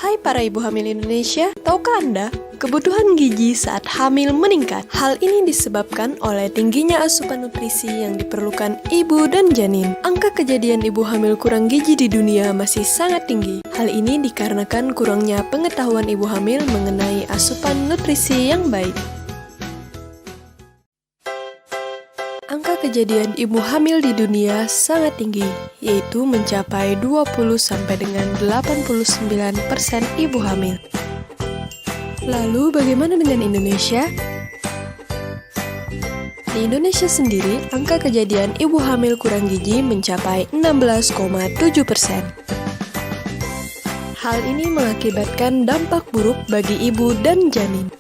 Hai para ibu hamil Indonesia, tahukah Anda, kebutuhan gizi saat hamil meningkat. Hal ini disebabkan oleh tingginya asupan nutrisi yang diperlukan ibu dan janin. Angka kejadian ibu hamil kurang gizi di dunia masih sangat tinggi. Hal ini dikarenakan kurangnya pengetahuan ibu hamil mengenai asupan nutrisi yang baik. Angka kejadian ibu hamil di dunia sangat tinggi, yaitu mencapai 20-89% ibu hamil. Lalu bagaimana dengan Indonesia? Di Indonesia sendiri, angka kejadian ibu hamil kurang gizi mencapai 16,7%. Hal ini mengakibatkan dampak buruk bagi ibu dan janin.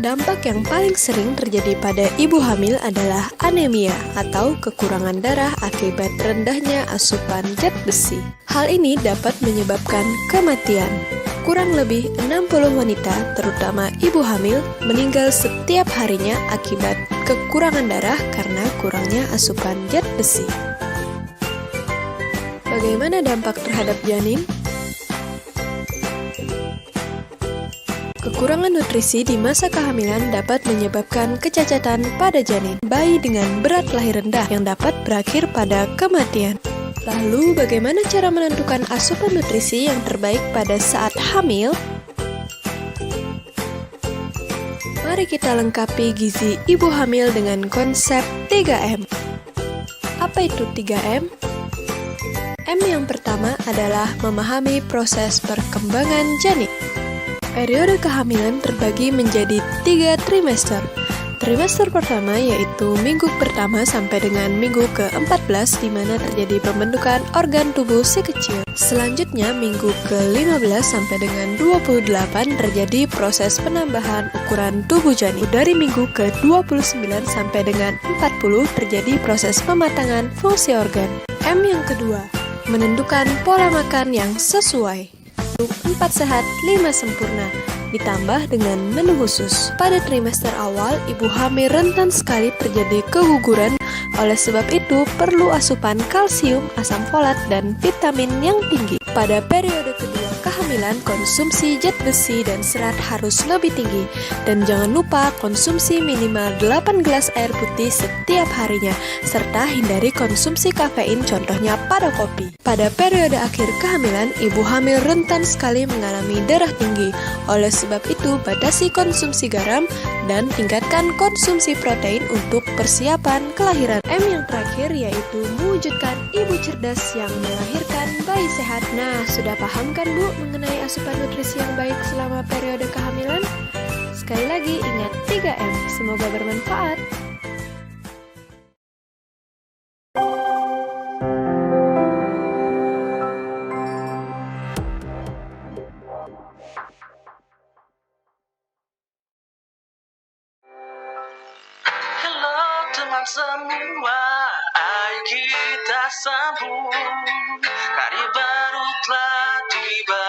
Dampak yang paling sering terjadi pada ibu hamil adalah anemia atau kekurangan darah akibat rendahnya asupan zat besi. Hal ini dapat menyebabkan kematian. Kurang lebih 60 wanita, terutama ibu hamil, meninggal setiap harinya akibat kekurangan darah karena kurangnya asupan zat besi. Bagaimana dampak terhadap janin? Kekurangan nutrisi di masa kehamilan dapat menyebabkan kecacatan pada janin, bayi dengan berat lahir rendah yang dapat berakhir pada kematian. Lalu, bagaimana cara menentukan asupan nutrisi yang terbaik pada saat hamil? Mari kita lengkapi gizi ibu hamil dengan konsep 3M. Apa itu 3M? M yang pertama adalah memahami proses perkembangan janin. Periode kehamilan terbagi menjadi 3 trimester. Trimester pertama yaitu minggu pertama sampai dengan minggu ke-14 di mana terjadi pembentukan organ tubuh si kecil. Selanjutnya minggu ke-15 sampai dengan 28 terjadi proses penambahan ukuran tubuh janin. Dari minggu ke-29 sampai dengan 40 terjadi proses pematangan fungsi organ. M yang kedua, menentukan pola makan yang sesuai. 4 sehat, 5 sempurna, ditambah dengan menu khusus. Pada trimester awal, ibu hamil rentan sekali terjadi keguguran. Oleh sebab itu, perlu asupan kalsium, asam folat, dan vitamin yang tinggi. Pada periode kedua kehamilan, konsumsi zat besi dan serat harus lebih tinggi. Dan jangan lupa konsumsi minimal 8 gelas air putih setiap harinya, serta hindari konsumsi kafein, contohnya pada kopi. Pada periode akhir kehamilan, ibu hamil rentan sekali mengalami darah tinggi. Oleh sebab itu, batasi konsumsi garam dan tingkatkan konsumsi protein untuk persiapan kelahiran. M yang terakhir yaitu mewujudkan ibu cerdas yang melahirkan bayi sehat. Nah, sudah paham kan Bu mengenai asupan nutrisi yang baik selama periode kehamilan? Sekali lagi ingat 3M, semoga bermanfaat. Teman semua, ayo kita sambung. Hari baru telah tiba.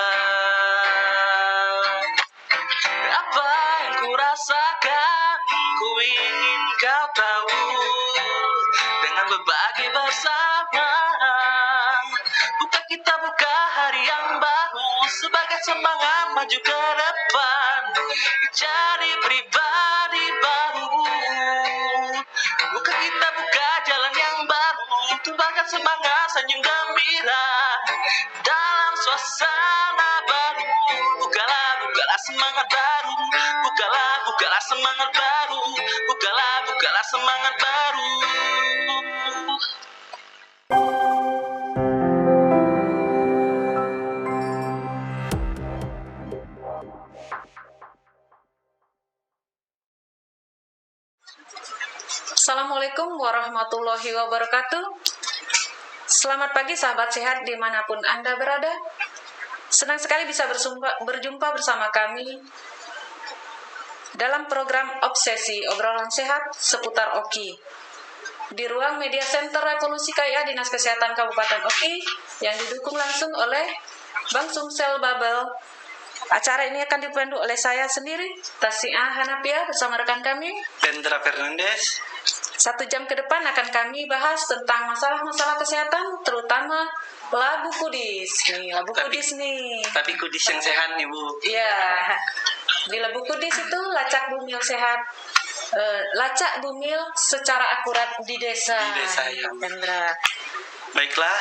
Apa yang ku rasakan, ku ingin kau tahu. Dengan berbagi bersama, kita buka hari yang baru sebagai semangat maju ke depan. Jadi pribadi baru. Bukan kita buka jalan yang baru, tumbahkan semangat senyum gembira dalam suasana baru. Bukalah semangat baru. Bukalah semangat baru. Bukalah semangat baru. Assalamualaikum warahmatullahi wabarakatuh. Selamat pagi sahabat sehat dimanapun Anda berada. Senang sekali bisa berjumpa bersama kami dalam program Obsesi Obrolan Sehat seputar OKI di ruang Media Center Revolusi KIA Dinas Kesehatan Kabupaten OKI yang didukung langsung oleh Bank Sumsel Babel. Acara ini akan dipandu oleh saya sendiri, Tasia Hanafia, bersama rekan kami Pendra Fernandes. 1 jam ke depan akan kami bahas tentang masalah-masalah kesehatan, terutama Labu Kudis nih, Labu Kudis nih. Tapi kudis yang sehat nih Bu. Iya, di Labu Kudis itu lacak bumil sehat. Lacak bumil secara akurat di desa. Di desa, ya. Hendra. Baiklah,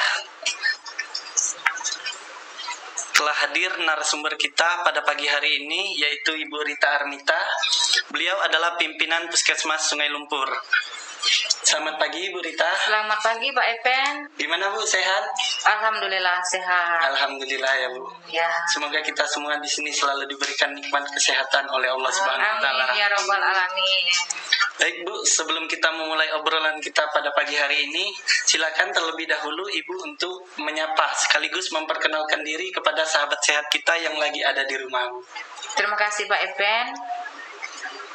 telah hadir narasumber kita pada pagi hari ini, yaitu Ibu Rita Armita. Beliau adalah pimpinan Puskesmas Sungai Lumpur. Selamat pagi Bu Rita. Selamat pagi Pak Epen. Gimana Bu, sehat? Alhamdulillah sehat. Alhamdulillah ya Bu. Ya. Semoga kita semua di sini selalu diberikan nikmat kesehatan oleh Allah Subhanahu wa taala. Amin ya rabbal alamin. Baik Bu, sebelum kita memulai obrolan kita pada pagi hari ini, silakan terlebih dahulu Ibu untuk menyapa sekaligus memperkenalkan diri kepada sahabat sehat kita yang lagi ada di rumah Bu. Terima kasih Pak Epen.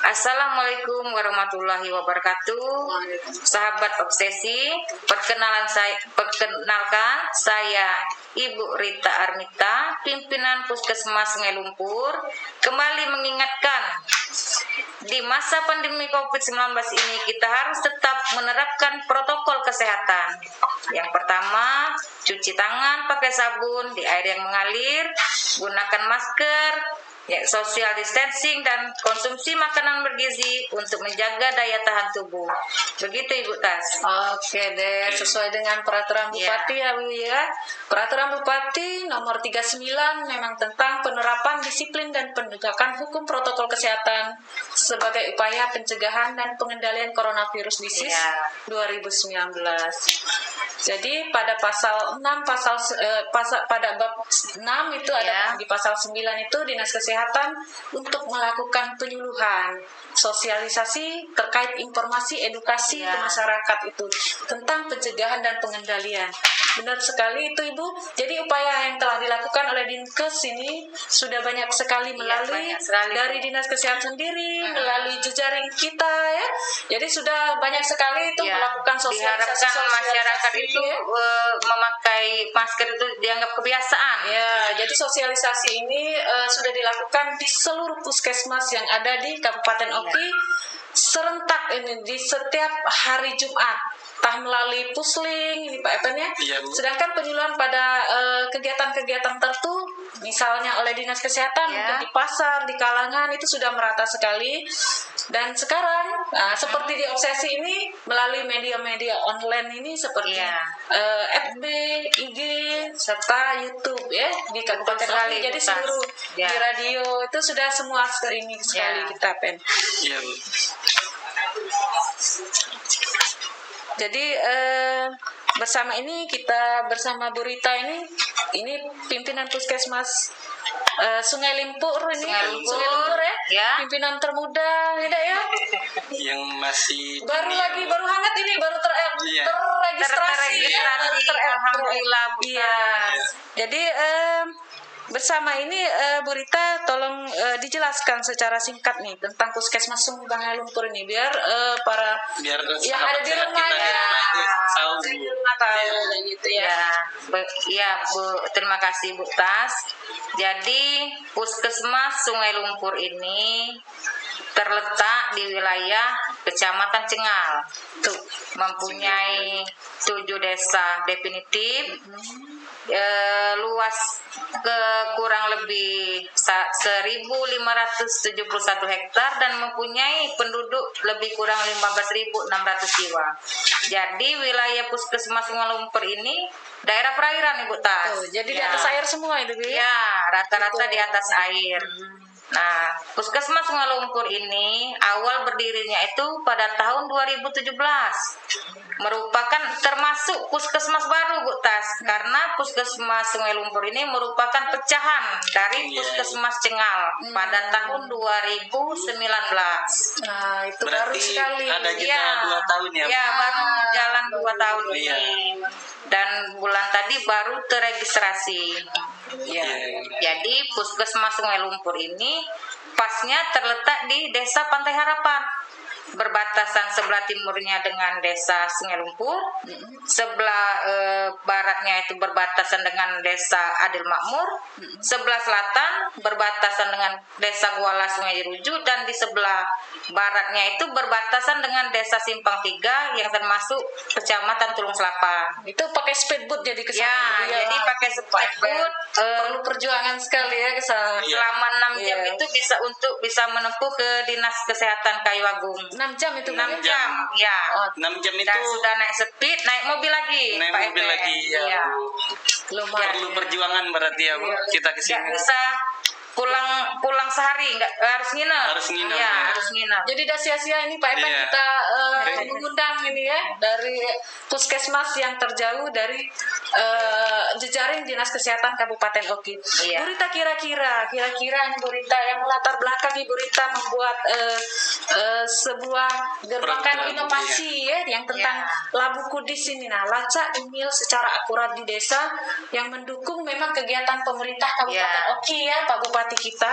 Assalamualaikum warahmatullahi wabarakatuh. Sahabat obsesi, perkenalkan saya Ibu Rita Armita, pimpinan Puskesmas Sungai Lumpur, kembali mengingatkan di masa pandemi COVID-19 ini kita harus tetap menerapkan protokol kesehatan. Yang pertama, cuci tangan pakai sabun di air yang mengalir, gunakan masker, social distancing, dan konsumsi makanan bergizi untuk menjaga daya tahan tubuh. Begitu Ibu Tas. Oke deh, sesuai dengan peraturan Bupati ya Bu ya. Peraturan Bupati nomor 39 memang tentang penerapan disiplin dan penegakan hukum protokol kesehatan sebagai upaya pencegahan dan pengendalian coronavirus disease 2019. Jadi pada pasal 6 pada bab 6 itu ada di pasal 9 itu Dinas Kesehatan untuk melakukan penyuluhan, sosialisasi terkait informasi edukasi ke masyarakat itu tentang pencegahan dan pengendalian. Benar sekali itu Ibu. Jadi upaya yang telah dilakukan oleh Dinkes ini sudah banyak sekali melalui dari Dinas Kesehatan sendiri, melalui jejaring kita ya. Jadi sudah banyak sekali itu melakukan sosialisasi. Diharapkan masyarakat itu memakai masker itu dianggap kebiasaan. Ya, jadi sosialisasi ini sudah dilakukan di seluruh puskesmas yang ada di Kabupaten Oki serentak ini di setiap hari Jumat. Entah melalui pusling ini Pak Epen ya. Sedangkan penyuluhan pada kegiatan-kegiatan tertentu misalnya oleh Dinas Kesehatan mungkin di pasar, di kalangan itu sudah merata sekali. Dan sekarang seperti di obsesi ini melalui media-media online ini seperti FB, IG serta YouTube ya di Kabupaten Oki. Jadi seluruh di radio itu sudah semua streaming sekali kita Pen. Iya Bu. Jadi bersama ini kita bersama Bu Rita ini pimpinan Puskesmas Sungai Lumpur ini. Sungai Lumpur ya. Pimpinan termuda tidak ya? Yang masih baru hangat ini baru terregistrasi. Alhamdulillah Bu. Jadi bersama ini Bu Rita tolong dijelaskan secara singkat nih tentang Puskesmas Sungai Lumpur ini biar yang ada di rumah tahu gitu ya. Bu, terima kasih Bu Tas. Jadi Puskesmas Sungai Lumpur ini terletak di wilayah Kecamatan Cengal. Mempunyai 7 desa definitif. Luas kurang lebih 1.571 hektar dan mempunyai penduduk lebih kurang 15.600 jiwa. Jadi wilayah Puskesmas Sungai Lumpur ini daerah perairan Ibu Tas. Jadi di atas air semua itu Bu. Ya, rata-rata di atas air. Nah, Puskesmas Sungai Lumpur ini awal berdirinya itu pada tahun 2017. Merupakan termasuk puskesmas baru Bu Tas, karena Puskesmas Sungai Lumpur ini merupakan pecahan dari Puskesmas Cengal pada tahun 2019. Nah, itu berarti baru sekali. Ada jeda 2 tahun ya? Ya, baru jalan 2 tahun ini. Dan bulan tadi baru terregistrasi. Jadi Puskesmas Sungai Lumpur ini pasnya terletak di Desa Pantai Harapan. berbatasan sebelah timurnya dengan desa Sungai Lumpur, sebelah baratnya itu berbatasan dengan desa Adil Makmur, sebelah selatan berbatasan dengan desa Kuala Sungai Jeruju, dan di sebelah baratnya itu berbatasan dengan desa Simpang Tiga yang termasuk kecamatan Tulung Selapan. Itu pakai speedboat jadi ke sana. Ya, jadi pakai speedboat perlu perjuangan sekali ya ke sana. selama 6 jam Iya. itu bisa menempuh ke Dinas Kesehatan Kayu Agung. 6 jam itu 6 Bu? jam, ya. 6 jam itu Dan sudah naik speed, naik mobil lagi. naik Pak mobil Efe. lagi ya. Iya. Lumayan. Perlu perjuangan berarti ya Bu, kita Nggak kesini. bisa pulang sehari, nggak harus nginep. Harus nginep, Ya, ya. harus nginep. Jadi dah sia-sia ini Pak Evan Iya. kita mengundang ini ya dari puskesmas yang terjauh dari jejaring Dinas Kesehatan Kabupaten Oki. Iya. Bu Rita, kira-kira ini Bu Rita yang melatar belakangi Bu Rita membuat sebuah gerbangkan Program, inovasi ya yang tentang Labu Kudis ini. Nah, lacak dimil secara akurat di desa yang mendukung memang kegiatan pemerintah Kabupaten Iya. Oki ya Pak Bupati kita.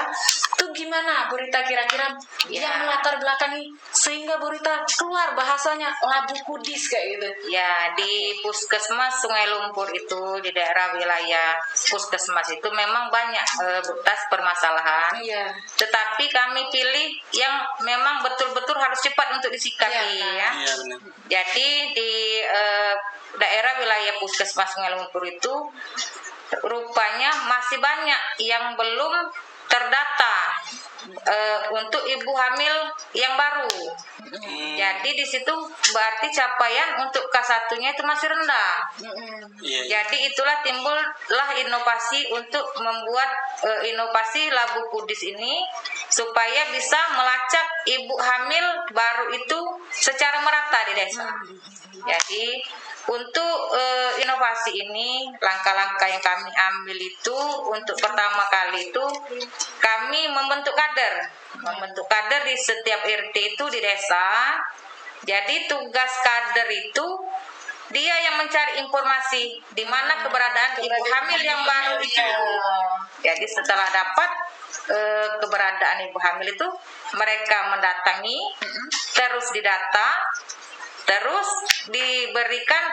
Itu gimana Bu Rita kira-kira yang melatar belakangi sehingga Bu Rita keluar bahasanya Labu Kudis kayak gitu. Ya, di Puskesmas Sungai Lumpur itu di daerah wilayah Puskesmas itu memang banyak bekas permasalahan. Iya. Tetapi kami pilih yang memang betul-betul harus cepat untuk disikapi Iya, ya. Iya benar. Jadi di daerah wilayah Puskesmas Sungai Lumpur itu rupanya masih banyak yang belum terdata untuk ibu hamil yang baru. Jadi di situ berarti capaian untuk K1-nya itu masih rendah. Iya. Jadi itulah timbullah inovasi untuk membuat inovasi Labu Kudis ini supaya bisa melacak ibu hamil baru itu secara merata di desa. Jadi untuk inovasi ini, langkah-langkah yang kami ambil itu untuk pertama kali itu kami membentuk kader di setiap RT itu di desa. Jadi tugas kader itu dia yang mencari informasi di mana keberadaan ibu hamil yang baru itu. Jadi setelah dapat keberadaan ibu hamil itu, mereka mendatangi, terus didata, terus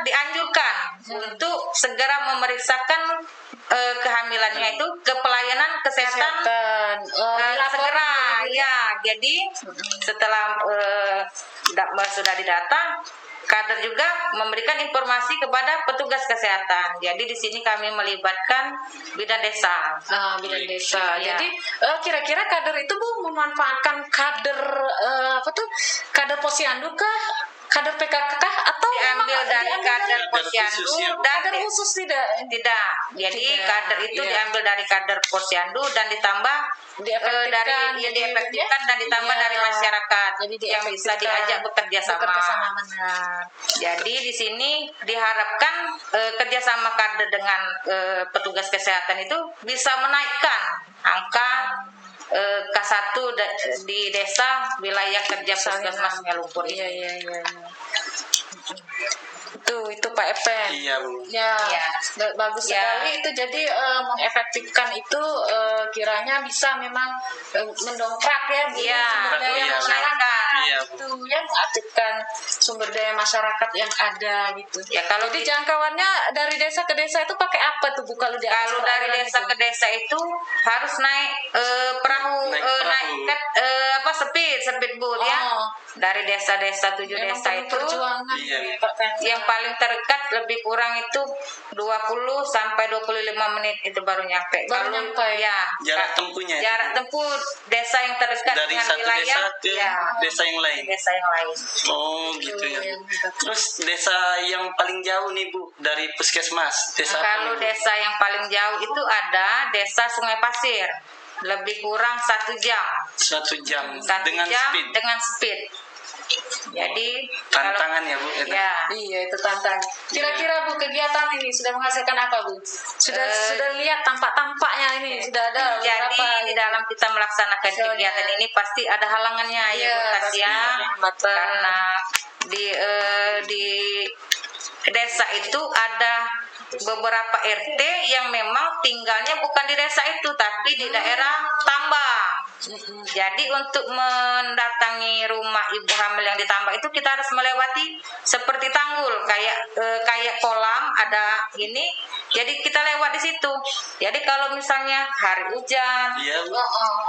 dianjurkan untuk segera memeriksakan kehamilannya itu ke pelayanan kesehatan segera ya. Jadi setelah sudah didata, kader juga memberikan informasi kepada petugas kesehatan. Jadi di sini kami melibatkan bidan desa. Bidan desa. Iya. Jadi kira-kira kader itu Bu memanfaatkan kader kader posyandu kah? Kader PKK kah? Atau Diambil dari kader posyandu khusus ya, Bu? dan kader khusus tidak? tidak. Jadi Tidak, kader itu iya. diambil dari kader posyandu dan ditambah Diefektifkan, diefektifkan dan ditambah Iya. dari masyarakat Jadi yang bisa diefektifkan. diajak bekerja sama. Benar. Jadi di sini diharapkan kerjasama kader dengan petugas kesehatan itu bisa menaikkan angka K1 di desa wilayah kerja Puskesmas Sungai Lumpur ini. Iya. Itu Pak Epen. Iya Bu. Ya, Ya. bagus Ya. sekali itu. Jadi mengefektifkan itu kiranya bisa memang mendongkrak ya Bu, Iya, sumber daya iya, masyarakat iya, Bu. itu ya, mengaktifkan sumber daya masyarakat yang ada gitu. Ya, kalau Jadi di- jangkauannya dari desa ke desa itu pakai apa tuh Bu kalau di atas Kalau dari perairan desa itu? ke desa itu harus naik perahu, Naik perahu. speedboat ya. Oh. Dari desa-desa 7 Memang desa perlu itu perjuangan Iya. ya, Pak Fen. yang paling terdekat lebih kurang itu 20 sampai 25 menit itu baru nyampe. Baru Kalau nyampe. ya Jarak tempuhnya. jarak tempuh desa yang terdekat Dari dengan satu wilayah desa ke ya, desa yang lain. desa yang lain. Oh gitu ya. Yang kita- Terus desa yang paling jauh nih Bu dari puskesmas, desa apa Kalau nih, Bu? desa yang paling jauh itu ada desa Sungai Pasir, lebih kurang 1 jam. 1 jam 1 dengan jam speed. dengan speed. Jadi kalau Tantangan ya Bu. itu. ya Iya, itu tantangan. Kira-kira Bu kegiatan ini sudah menghasilkan apa Bu? Sudah lihat tampak-tampaknya ini sudah ada jadi beberapa di dalam kita melaksanakan Misalnya. kegiatan ini pasti ada halangannya ya Iya, Bu Tasya. pasti. Karena di desa itu ada beberapa RT yang memang tinggalnya bukan di desa itu tapi di daerah tambak. Jadi untuk mendatangi rumah ibu hamil yang ditambak itu kita harus melewati seperti tanggul, kayak kolam ada ini. Jadi kita lewat di situ. Jadi kalau misalnya hari hujan, Iya, Bu.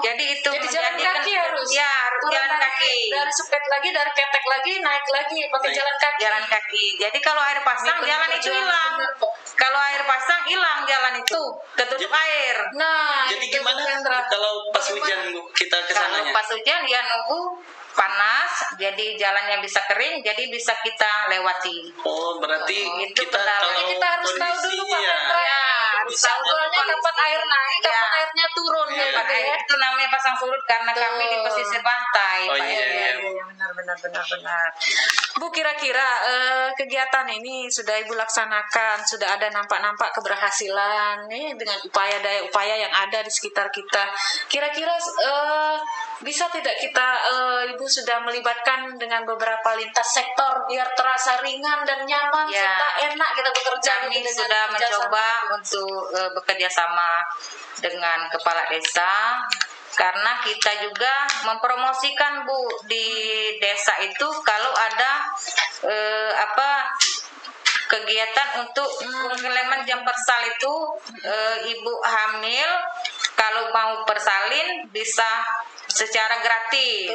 jadi itu Jadi jalan kaki harus. Ya, harus Turun jalan kaki. Dari supet lagi, dari ketek lagi, naik lagi pakai Naik. jalan kaki. Jalan kaki. Jadi kalau air pasang Ini jalan itu perjuangan hilang. bener, kok. Kalau air pasang hilang jalan itu, ketutup air. Nah, Jadi itu gimana Hendra. kalau pas Bagaimana? hujan, Bu, kita ke Kalau sananya? pas hujan ya nunggu panas, jadi jalannya bisa kering, jadi bisa kita lewati. Oh, berarti Itu kita benar. kalau Jadi kita harus tahu kondisi, dulu Pak ya, Hendra. Ya, harus bisa tahu Soalnya kondisi. kapan air naik, Ya. kapan airnya turun Iya. ya, Pak ya. Itu namanya pasang surut karena Betul. kami di pesisir pantai. Oh, Pak. iya, iya. Benar. Bu, kira-kira kegiatan ini sudah Ibu laksanakan, sudah ada nampak-nampak keberhasilan nih dengan daya upaya yang ada di sekitar kita. Kira-kira bisa tidak kita Ibu sudah melibatkan dengan beberapa lintas sektor biar terasa ringan dan nyaman Ya. serta enak kita bekerja Kami gitu dengan sudah kerjasama. mencoba untuk bekerja sama dengan kepala desa karena kita juga mempromosikan Bu di desa itu kalau ada kegiatan untuk pengeleman jam persal itu ibu hamil kalau mau bersalin bisa secara gratis.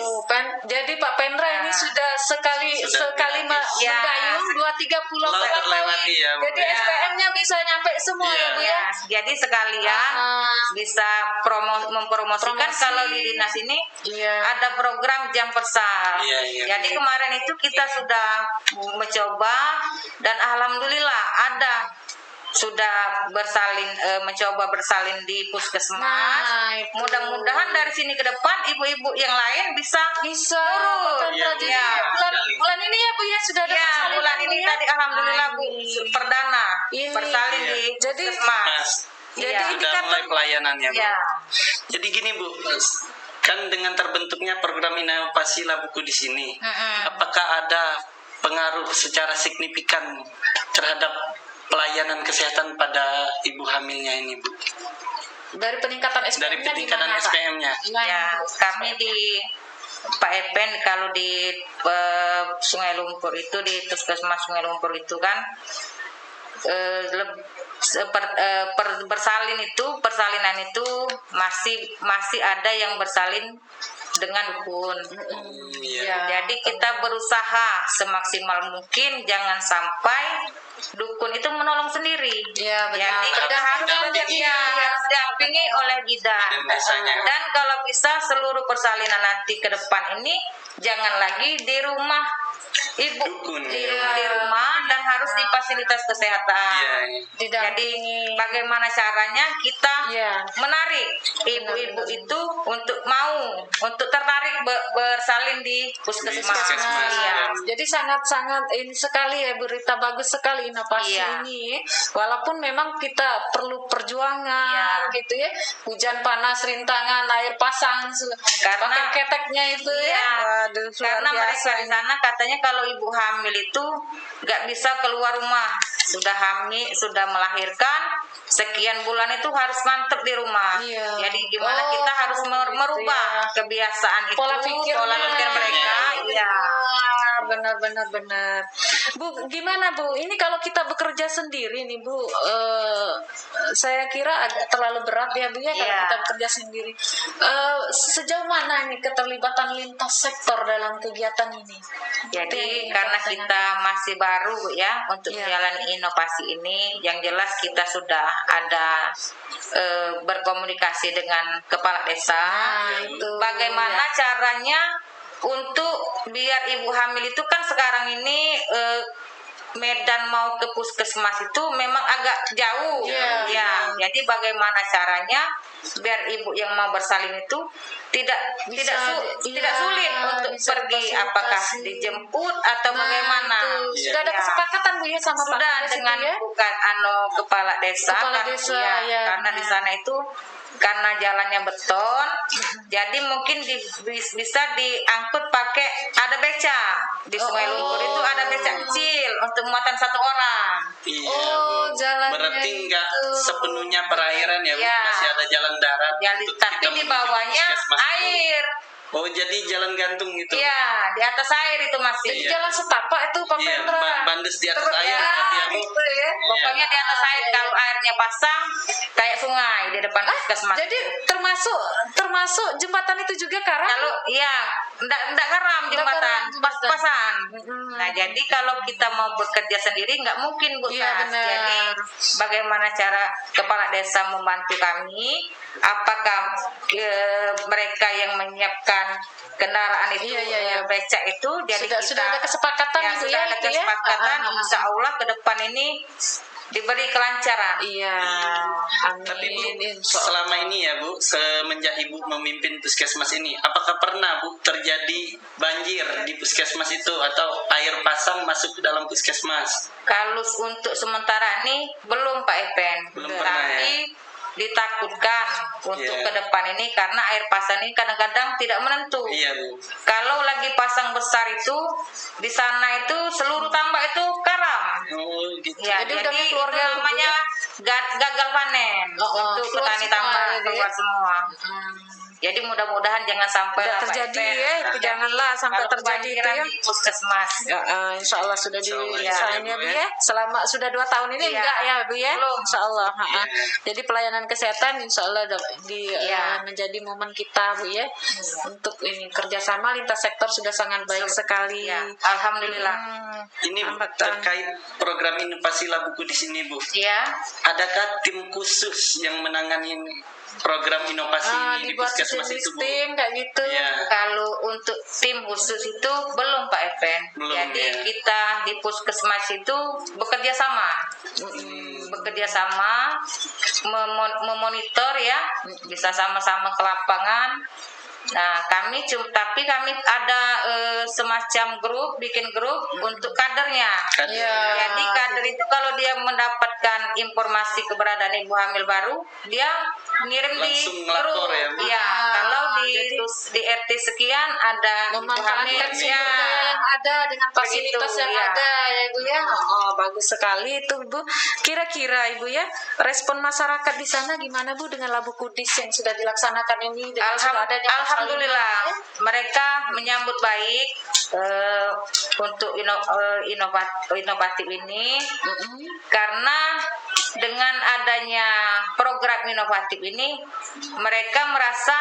Jadi Pak Pendra ini sudah sekali Sudah gratis. Ya. mendayung 2-3 pulau Laut terlewati ya, Bu. Jadi Ya. SPM-nya bisa nyampe semua Iya. ya Bu ya. Ya, jadi sekalian bisa mempromosikan Promosi. kalau di dinas ini Iya. ada program jam persal. Iya. Jadi kemarin itu kita sudah mencoba dan alhamdulillah ada sudah mencoba bersalin di puskesmas. Nah, itu. Mudah-mudahan dari sini ke depan ibu-ibu yang lain bisa Pak nurut. Iya, Pendra. Bu. Jadi Iya, sekali. bulan ini ya Bu ya sudah ada Ya, persalinan, bulan Bu, ini ya? tadi alhamdulillah Bu Ini. perdana Ini. bersalin Iya. di Jadi- puskesmas. Mas, Jadi Iya. ini sudah kan mulai pelayanannya, Bu. Ya. Jadi gini, Bu, kan dengan terbentuknya program inovasi Labuku di sini, apakah ada pengaruh secara signifikan terhadap pelayanan kesehatan pada ibu hamilnya ini, Bu? dari peningkatan SPM-nya Dari peningkatan gimana, Pak? SPM-nya. Gimana, Ya, Bu? kami di Pak Epen kalau di Sungai Lumpur itu di Puskesmas Sungai Lumpur itu kan persalinan itu masih ada yang bersalin dengan dukun. Iya. Jadi kita berusaha semaksimal mungkin jangan sampai dukun itu menolong sendiri. Iya, benar. Jadi kita harus Didampingi. harus didampingi oleh bidan. Bidan desanya. Dan kalau bisa seluruh persalinan nanti ke depan ini jangan lagi di rumah ibu, Dukun, di ya. rumah dan harus di fasilitas kesehatan. Iya. Jadi Didampingi. bagaimana caranya kita Iya. menarik ibu-ibu itu untuk tertarik bersalin di puskesmas. puskesmas, Iya. ya. Jadi sangat-sangat ini sekali ya Bu Rita, bagus sekali inovasi Iya. ini. Walaupun memang kita perlu perjuangan Iya. gitu ya. Hujan panas, rintangan, air pasang, Karena- pakai keteknya itu ya. Iya. Waduh, Karena luar biasa mereka di sana katanya kalau ibu hamil itu nggak bisa keluar rumah, sudah melahirkan sekian bulan itu harus mantep di rumah. Iya. Jadi gimana Oh, kita harus merubah gitu ya. kebiasaan itu, Pola pikir mereka. Iya. Benar. Bu, gimana Bu? Ini kalau kita bekerja sendiri nih Bu, saya kira agak terlalu berat ya Bu ya kalau Iya. kita bekerja sendiri. Sejauh mana ini keterlibatan lintas sektor dalam kegiatan ini? Itu yang Jadi ingin karena saya kita masih baru Bu, ya untuk Iya. menjalani inovasi ini, yang jelas kita sudah ada berkomunikasi dengan kepala desa. Nah, itu, Bagaimana ya. caranya untuk biar ibu hamil itu kan sekarang ini Medan mau ke puskesmas itu memang agak jauh. Iya. Ya, jadi bagaimana caranya biar ibu yang mau bersalin itu tidak Bisa, sulit iya, untuk bisa pergi, difasilitasi. apakah dijemput atau Nah, bagaimana. itu. Sudah ada Ya. kesepakatan Bu ya sama Pak Sudah Kades dengan itu ya? bukan kepala desa, Kepala kan, desa, iya, ya, karena di benar. sana itu karena jalannya beton, jadi mungkin bisa diangkut pakai ada beca di Sungai Lumpur itu ada beca kecil untuk muatan satu orang. Iya, Oh, Bu. jalannya Berarti nggak itu. sepenuhnya perairan ya, Bu. Iya. Masih ada jalan darat Jadi, untuk tapi kita di menuju bawahnya puskesmas itu. air. Oh, jadi jalan gantung gitu. Iya, di atas air itu masih. Jadi Iya. jalan setapak itu Pak Iya, Pendra. bandes di atas Terus, air ya, berarti ya, Bu. gitu ya. Pokoknya di atas air. Iya, Kalau airnya pasang kayak sungai di depan puskesmas. Jadi termasuk jembatan itu juga karam. Kalau iya, enggak karam jembatan, karam jembatan. pas-pasan. Nah, jadi kalau kita mau bekerja sendiri nggak mungkin, Bu Iya, Tas. benar. Jadi bagaimana cara kepala desa membantu kami? Apakah mereka yang menyiapkan kendaraan itu, Iya. becak itu? Jadi Sudah ada kesepakatan ya, itu sudah ya, ada itu ya? kesepakatan. Ah. Insya Allah ke depan ini diberi kelancaran. Iya. Amin. Tapi Bu, Insya Allah. selama ini ya Bu, semenjak Ibu memimpin puskesmas ini, apakah pernah Bu terjadi banjir di puskesmas itu atau air pasang masuk ke dalam puskesmas? Kalau untuk sementara ini belum Pak Epen, Belum pernah, tapi ditakutkan untuk Iya. ke depan ini karena air pasang ini kadang-kadang tidak menentu. Iya Bu. Kalau lagi pasang besar itu di sana itu seluruh tambak itu karam. Oh gitu. Ya, Jadi jadi, udah itu keluarga namanya gagal panen untuk keluar petani semua tambak gitu ya. keluar semua. Jadi mudah-mudahan jangan sampai Tidak lah, Pak terjadi Epen. ya, itu janganlah sampai Kalau terjadi itu kebanjiran ya. di puskesmas. Ya, insya Allah sudah Insya Allah, diusahain ya, ya Bu, Bu ya. ya. Selama sudah 2 tahun ini Iya. enggak ya Bu ya? Belum. Insya Allah. Iya. Jadi pelayanan kesehatan insya Allah Iya. menjadi momen kita Bu ya. Untuk ini kerjasama lintas sektor sudah sangat baik sekali. Ya, alhamdulillah. Ini Bu, Hambatan. terkait program inovasi Labuku di sini Bu. Ya. Adakah tim khusus yang menangani program inovasi ini di dibuat puskesmas sejenis itu Bu? tim kayak gitu. Iya. Kalau untuk tim khusus itu belum Pak Epen. Belum, Jadi ya. kita di puskesmas itu bekerja sama. Bekerja sama memonitor ya, bisa sama-sama ke lapangan. Nah, tapi kami ada semacam bikin grup untuk kadernya. Kan? Iya. Jadi kader itu kalau dia mendapatkan informasi keberadaan ibu hamil baru, dia ngirim di Langsung ngelapor grup. ya, Bu? Iya, kalau di RT sekian ada ibu hamil Memanfaatkan sumber ya. daya yang ada dengan fasilitas Begitu, yang ya. ada ya Ibu ya. Oh, bagus sekali itu Bu. Kira-kira Ibu ya, respon masyarakat di sana gimana Bu dengan Labu Kudis yang sudah dilaksanakan ini dengan sudah adanya Alhamdulillah persalinan, ya? mereka menyambut baik untuk inovatif ini karena dengan adanya program inovatif ini mereka merasa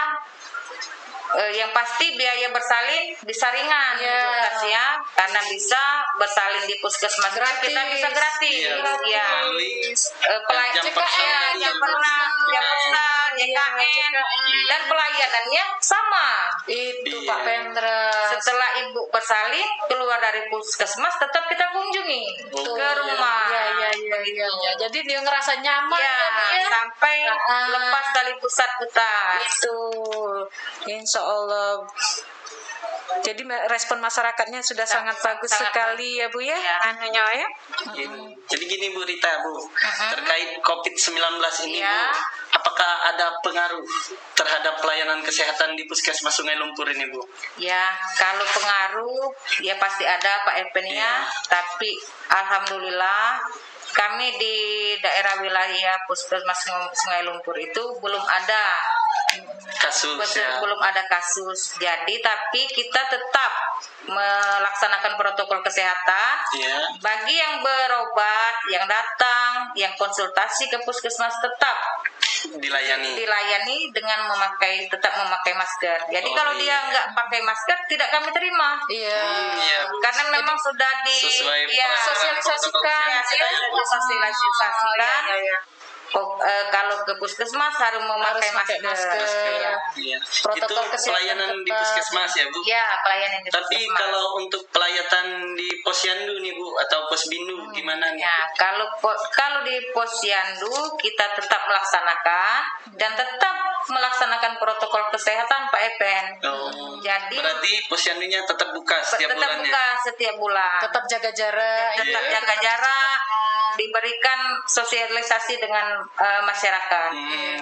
yang pasti biaya bersalin bisa ringan Iya. Bu Tas ya, karena bisa bersalin di puskesmas Gratis. kita bisa gratis. Iya, Ya. melalui jam Jam personal, jam pernah, jam besar, JKN, dan pelayanannya sama. Itu Iya. Pak Pendra. Setelah ibu bersalin keluar dari puskesmas tetap kita kunjungi Oh, ke rumah. Iya. Jadi dia ngerasa nyaman Ya, ya Bu ya. sampai lepas dari pusat buta. Itu insya Allah. Jadi respon masyarakatnya sudah sangat bagus sangat sekali ya Bu ya. Ya. Anunya ya. Jadi gini Bu Rita Bu, terkait COVID-19 ini Iya. Bu, apakah ada pengaruh terhadap pelayanan kesehatan di Puskesmas Sungai Lumpur ini Bu? Ya, kalau pengaruh ya pasti ada Pak Epen Iya. ya. Tapi alhamdulillah kami di daerah wilayah Puskesmas Sungai Lumpur itu belum ada Kasus ya. belum ada kasus. Jadi tapi kita tetap melaksanakan protokol kesehatan. Iya. Bagi yang berobat, yang datang, yang konsultasi ke puskesmas tetap dilayani dengan tetap memakai masker. Jadi Oh, kalau iya. dia nggak pakai masker tidak kami terima. Iya. Iya Bu. Karena memang sudah Sesuai sosialisasikan, sudah disosialisasikan. Iya. Kalau ke puskesmas harus memakai Harus pakai masker. masker. Iya. Protokol Itu kesehatan pelayanan di tetap. Puskesmas ya Bu. Ya, pelayanan di Tapi puskesmas. kalau untuk pelayanan di Posyandu nih Bu atau Posbindu gimana nih? Ya, kalau di Posyandu kita tetap melaksanakan dan tetap melaksanakan protokol kesehatan Pak Epen. Oh, Jadi berarti Posyandunya tetap buka setiap tetap bulannya. buka setiap bulan. Tetap jaga jarak. Tetap Iya. jaga jarak, diberikan sosialisasi dengan masyarakat.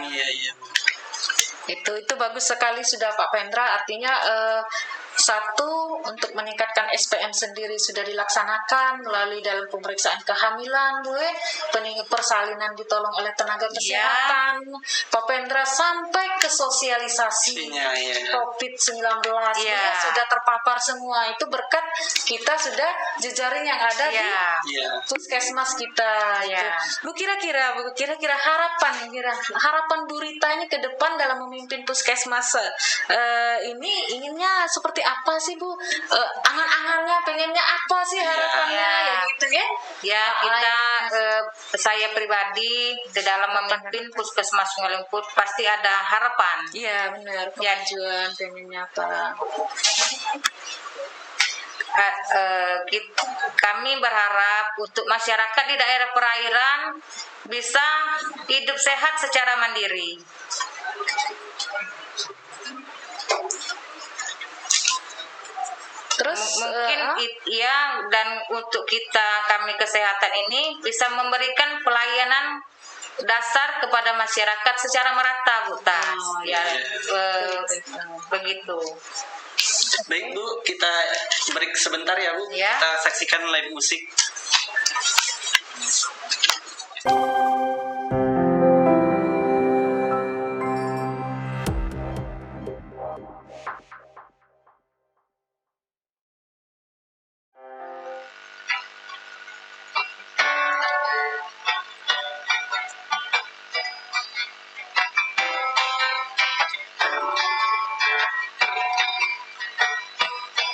Iya. Itu bagus sekali sudah Pak Pendra. Artinya satu, untuk meningkatkan SPM sendiri sudah dilaksanakan melalui dalam pemeriksaan kehamilan, persalinan ditolong oleh tenaga kesehatan. Pak Pendra sampai ke sosialisasi Iya. COVID-19 Iya. ya, sudah terpapar semua. Itu berkat kita sudah jejaring yang ada di Iya. puskesmas kita. Iya. Bu, kira-kira harapan Bu Rita ini ke depan dalam memimpin puskesmas ini inginnya seperti apa sih, Bu? Angan-angannya, pengennya apa sih harapannya, Iya. ya gitu ya? Ya, kita saya pribadi di dalam memimpin puskesmas Sungai Lumpur pasti ada harapan. Iya benar. Ya. Kemajuan pengennya apa? Kami berharap untuk masyarakat di daerah perairan bisa hidup sehat secara mandiri. Terus Mungkin dan untuk kami kesehatan ini bisa memberikan pelayanan dasar kepada masyarakat secara merata, Bu Ta. Begitu. Baik Bu, kita break sebentar ya Bu. Ya. Kita saksikan live musik.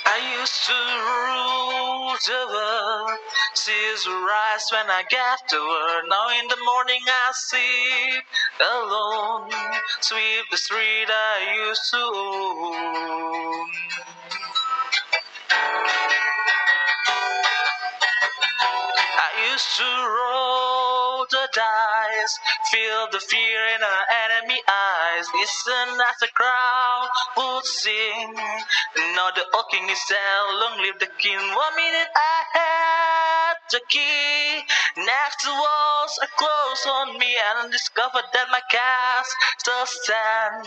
I used to rule the world, seas rise when I get to work. Now in the morning I sleep alone, sweep the street I used to own. I used to roll the dice, feel the fear in our enemy eyes. Listen as the crowd would sing. Now the old king is dead, long live the king. 1 minute I had the key. Next the walls are closed on me, and I discovered that my cast still stand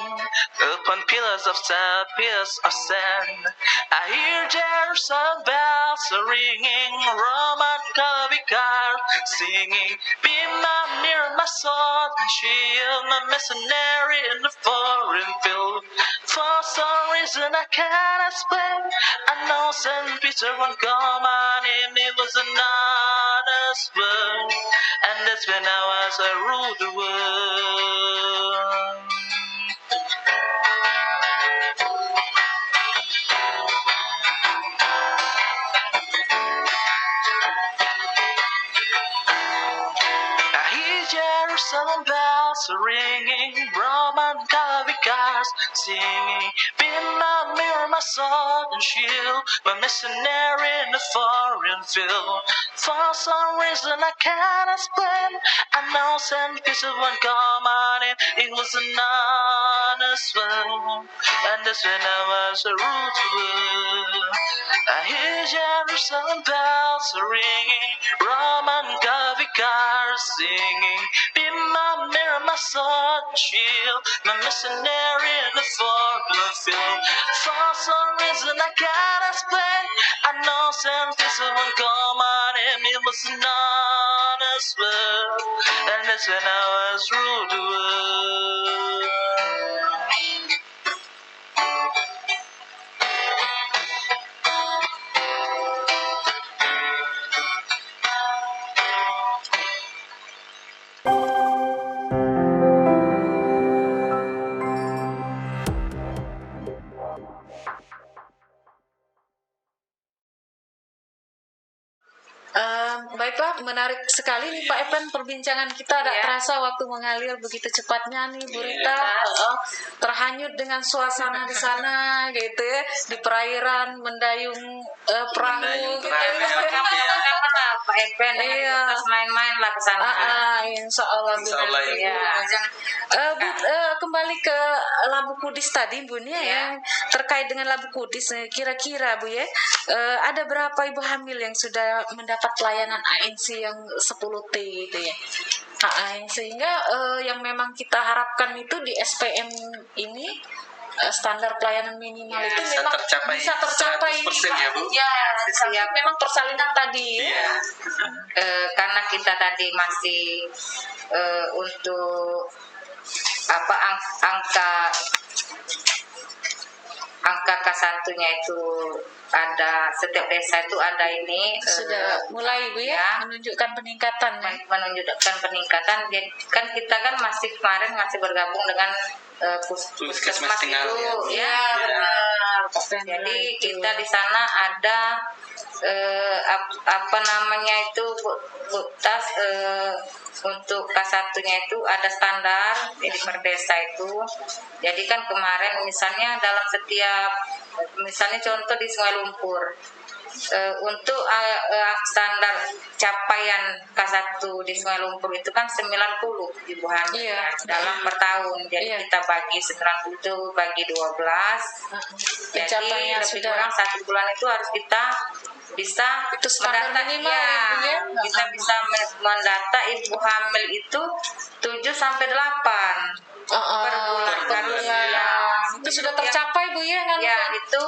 upon pillars of sand, pillars of sand. I hear Jerusalem bells ringing, Roman Catholic choir singing. Be my mirror, my sword and shield, my mercenary in the foreign field. For some reason I can't explain, I know Saint Peter won't call my name. It was an honest word, and that's when I ruled the world. I hear Jerusalem bells ringing, Roman Catholic choirs singing. Be my mirror, my sword and shield, my missionary in the foreign field. For some reason I can't explain, I know Saint Peter won't call my name. It was an honest one, and that's when I was a rude world. I hear Jerusalem bells ringing, Roman Catholic choirs singing. Be my mirror, my sword and shield, my missionary in the foreign field. For some reason I can't explain, I know Saint Peter won't call my name. It was an honest word, and that's when I was ruled the world. Baiklah, menarik sekali nih Pak Evan perbincangan kita. Tak Ya. terasa waktu mengalir begitu cepatnya nih Bu Rita. Terhanyut dengan suasana di sana gitu ya, di perairan mendayung perahu Mendayung gitu. perahu, ya. Kapan-kapan lah Pak Epen, Iya. terus main-main lah ke sana. Insya Allah Bu. Insya Allah, ya, Bu. Ya. Bu, kembali ke Labu Kudis tadi Bu nih ya, Ya. yang terkait dengan Labu Kudis, kira-kira Bu ya, ada berapa ibu hamil yang sudah mendapat pelayanan ANC yang 10T itu ya? Sehingga yang memang kita harapkan itu di SPM ini standar pelayanan minimal Ya, itu bisa memang tercapai bisa tercapai 100% ya, Bu? Ya, memang persalinan tadi. Iya. Karena kita tadi masih untuk apa angka K1-nya itu ada, setiap desa itu ada ini Sudah mulai Bu ya, menunjukkan peningkatan ya. menunjukkan peningkatan. Jadi kan kita kan kemarin masih bergabung dengan puskesmas Tinggal, itu Ya, benar. Pak Pendra jadi itu. kita di sana ada apa namanya itu Bu Tas, untuk K1-nya itu ada standar jadi per desa itu. Jadi kan kemarin misalnya dalam setiap, misalnya contoh di Sungai Lumpur, untuk standar capaian K1 di Sungai Lumpur itu kan 90 Ibu Hamil Iya. dalam per tahun. Jadi Iya. kita bagi 90 itu bagi 12. Jadi Pencapaiannya lebih sudah kurang 1 bulan itu harus kita bisa Itu standar mendata, minimal ya, Bu, ya? kita bisa mendata ibu hamil itu 7 sampai 8 per bulan. per Harus, bulan. ya. Itu sudah tercapai Bu ya kan? Ya itu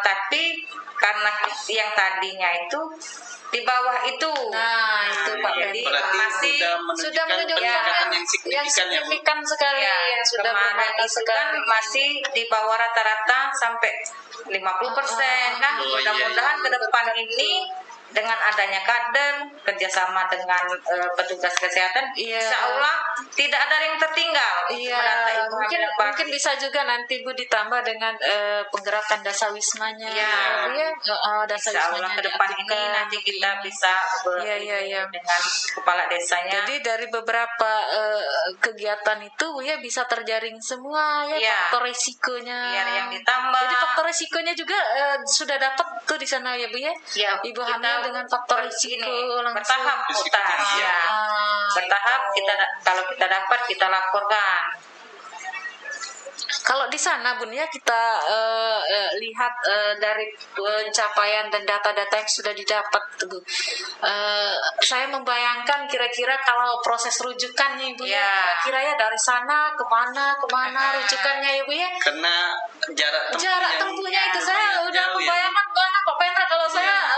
tapi karena yang tadinya itu di bawah itu. Nah, itu Pak Jadi Pendra. berarti masih Sudah menunjukkan peningkatan yang yang signifikan ya Bu. signifikan sekali, ya, yang sudah kemarin bermakna itu kan sekali. masih di bawah rata-rata sampai 50% kan. Oh, iya, Mudah-mudahan iya. ke depan ini dengan adanya kader, kerjasama dengan petugas kesehatan, Iya. insya Allah tidak ada yang tertinggal. Iya, Mendata ibu hamil yang baru. mungkin bisa juga nanti Bu ditambah dengan penggerakan dasawismanya. Iya. Ya, Insya Allah ke depan ini nanti kita bisa Iya. dengan kepala desanya. Jadi dari beberapa kegiatan itu Bu ya bisa terjaring semua ya, Iya. faktor resikonya. Biar yang ditambah. Jadi faktor resikonya juga sudah dapat tuh di sana ya Bu ya. Ya, Ibu kita hamil dengan faktor risiko langsung. bertahap Risiko putar. tinggi, ya. Bertahap kalau kita dapat kita laporkan. Kalau di sana Bun ya kita lihat dari pencapaian dan data-data yang sudah didapat tuh Bu. Saya membayangkan kira-kira kalau proses rujukannya Ibu ya, Ya. kira-kira ya dari sana kemana rujukannya Ibu ya. Karena Jarak tempuhnya itu saya udah jauh ya, Bu. membayangkan banget Pak Pendra. Kalau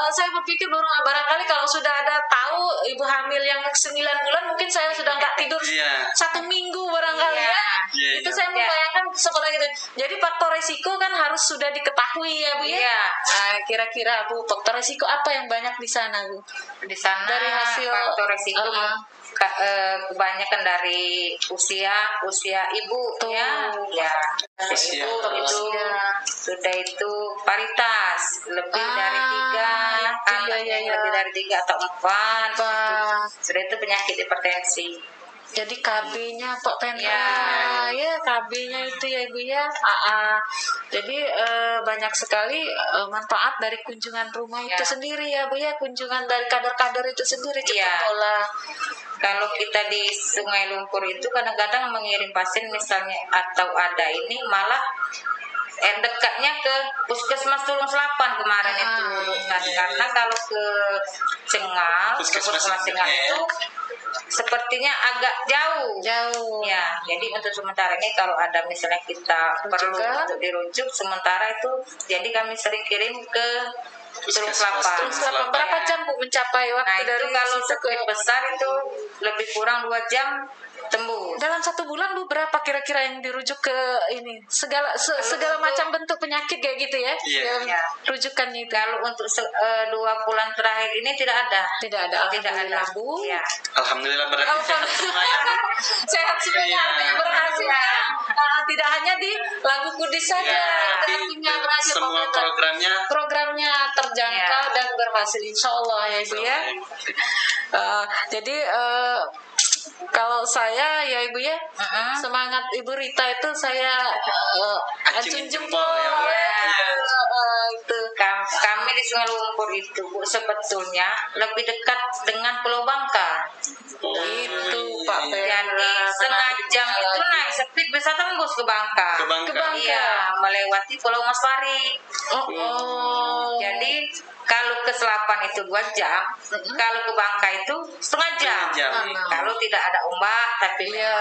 saya berpikir barangkali kalau sudah ada tahu ibu hamil yang 9 bulan mungkin saya sudah nggak tidur Iya. 1 minggu barangkali Iya. ya. Iya, Itu iya. saya membayangkan seperti itu. Jadi faktor resiko kan harus sudah diketahui ya Bu ya. Iya. Nah, kira-kira Bu faktor resiko apa yang banyak di sana Bu? Di sana Dari hasil faktor resiko kebanyakan dari usia ibu Tuh. ya. Usia. Itu sudah itu paritas lebih dari 3 anak iya. lebih dari 3 atau 4 Apa? sudah itu penyakit hipertensi. Jadi KB-nya Pak Pendra, Ya. ya KB-nya itu ya Ibu ya. Jadi banyak sekali manfaat dari kunjungan rumah itu Ya. sendiri ya Bu ya, kunjungan dari kader-kader itu sendiri cepat Ya. olah. Kalau kita di Sungai Lumpur itu kadang-kadang mengirim pasien misalnya atau ada ini malah dekatnya ke Puskesmas Tulung Selapan kemarin itu. Nah, karena kalau ke Cengal, Puskesmas Cengal ya. itu sepertinya agak jauh. Jauh. Ya, jadi untuk sementara ini kalau ada misalnya kita perlu Rujukan. untuk dirujuk, sementara itu jadi kami sering kirim ke Tulung Puskesmas Selapan. Tulung Selapan. Berapa jam Bu mencapai waktu Nah, itu dari kalau situ ke sakit besar itu lebih kurang 2 jam tembus. dalam 1 bulan Bu berapa kira-kira yang dirujuk ke ini segala untuk- macam bentuk penyakit kayak gitu ya? Iya. Dalam Iya. rujukannya itu. Kalau untuk 2 bulan terakhir ini tidak ada. Tidak ada. Tidak ada. Alhamdulillah, Bu. Ya. Alhamdulillah berarti sehat semua ya. Sehat semuanya Iya. artinya berhasil ya. Tidak hanya di Lagu Kudus saja, Iya, berarti terapinya berhasil semua pemerintah. programnya Terjangkau Iya. dan berhasil insya Allah ya Ibu ya. Jadi kalau saya ya Ibu ya, semangat Ibu Rita itu saya acung jempol ya, Bu. ya. Iya. Itu. Kami di Sungai Lumpur itu Bu, sebetulnya lebih dekat dengan Pulau Bangka. Itu Pak Pendra. Jadi setengah jam itu naik speed bisa tembus ke Bangka. Ke Bangka. Iya, melewati Pulau Maswari. Oh. Jadi kalau ke Selapan itu 2 jam, kalau ke Bangka itu setengah jam. Setengah jam. Kalau tidak ada ombak, tapi Iya,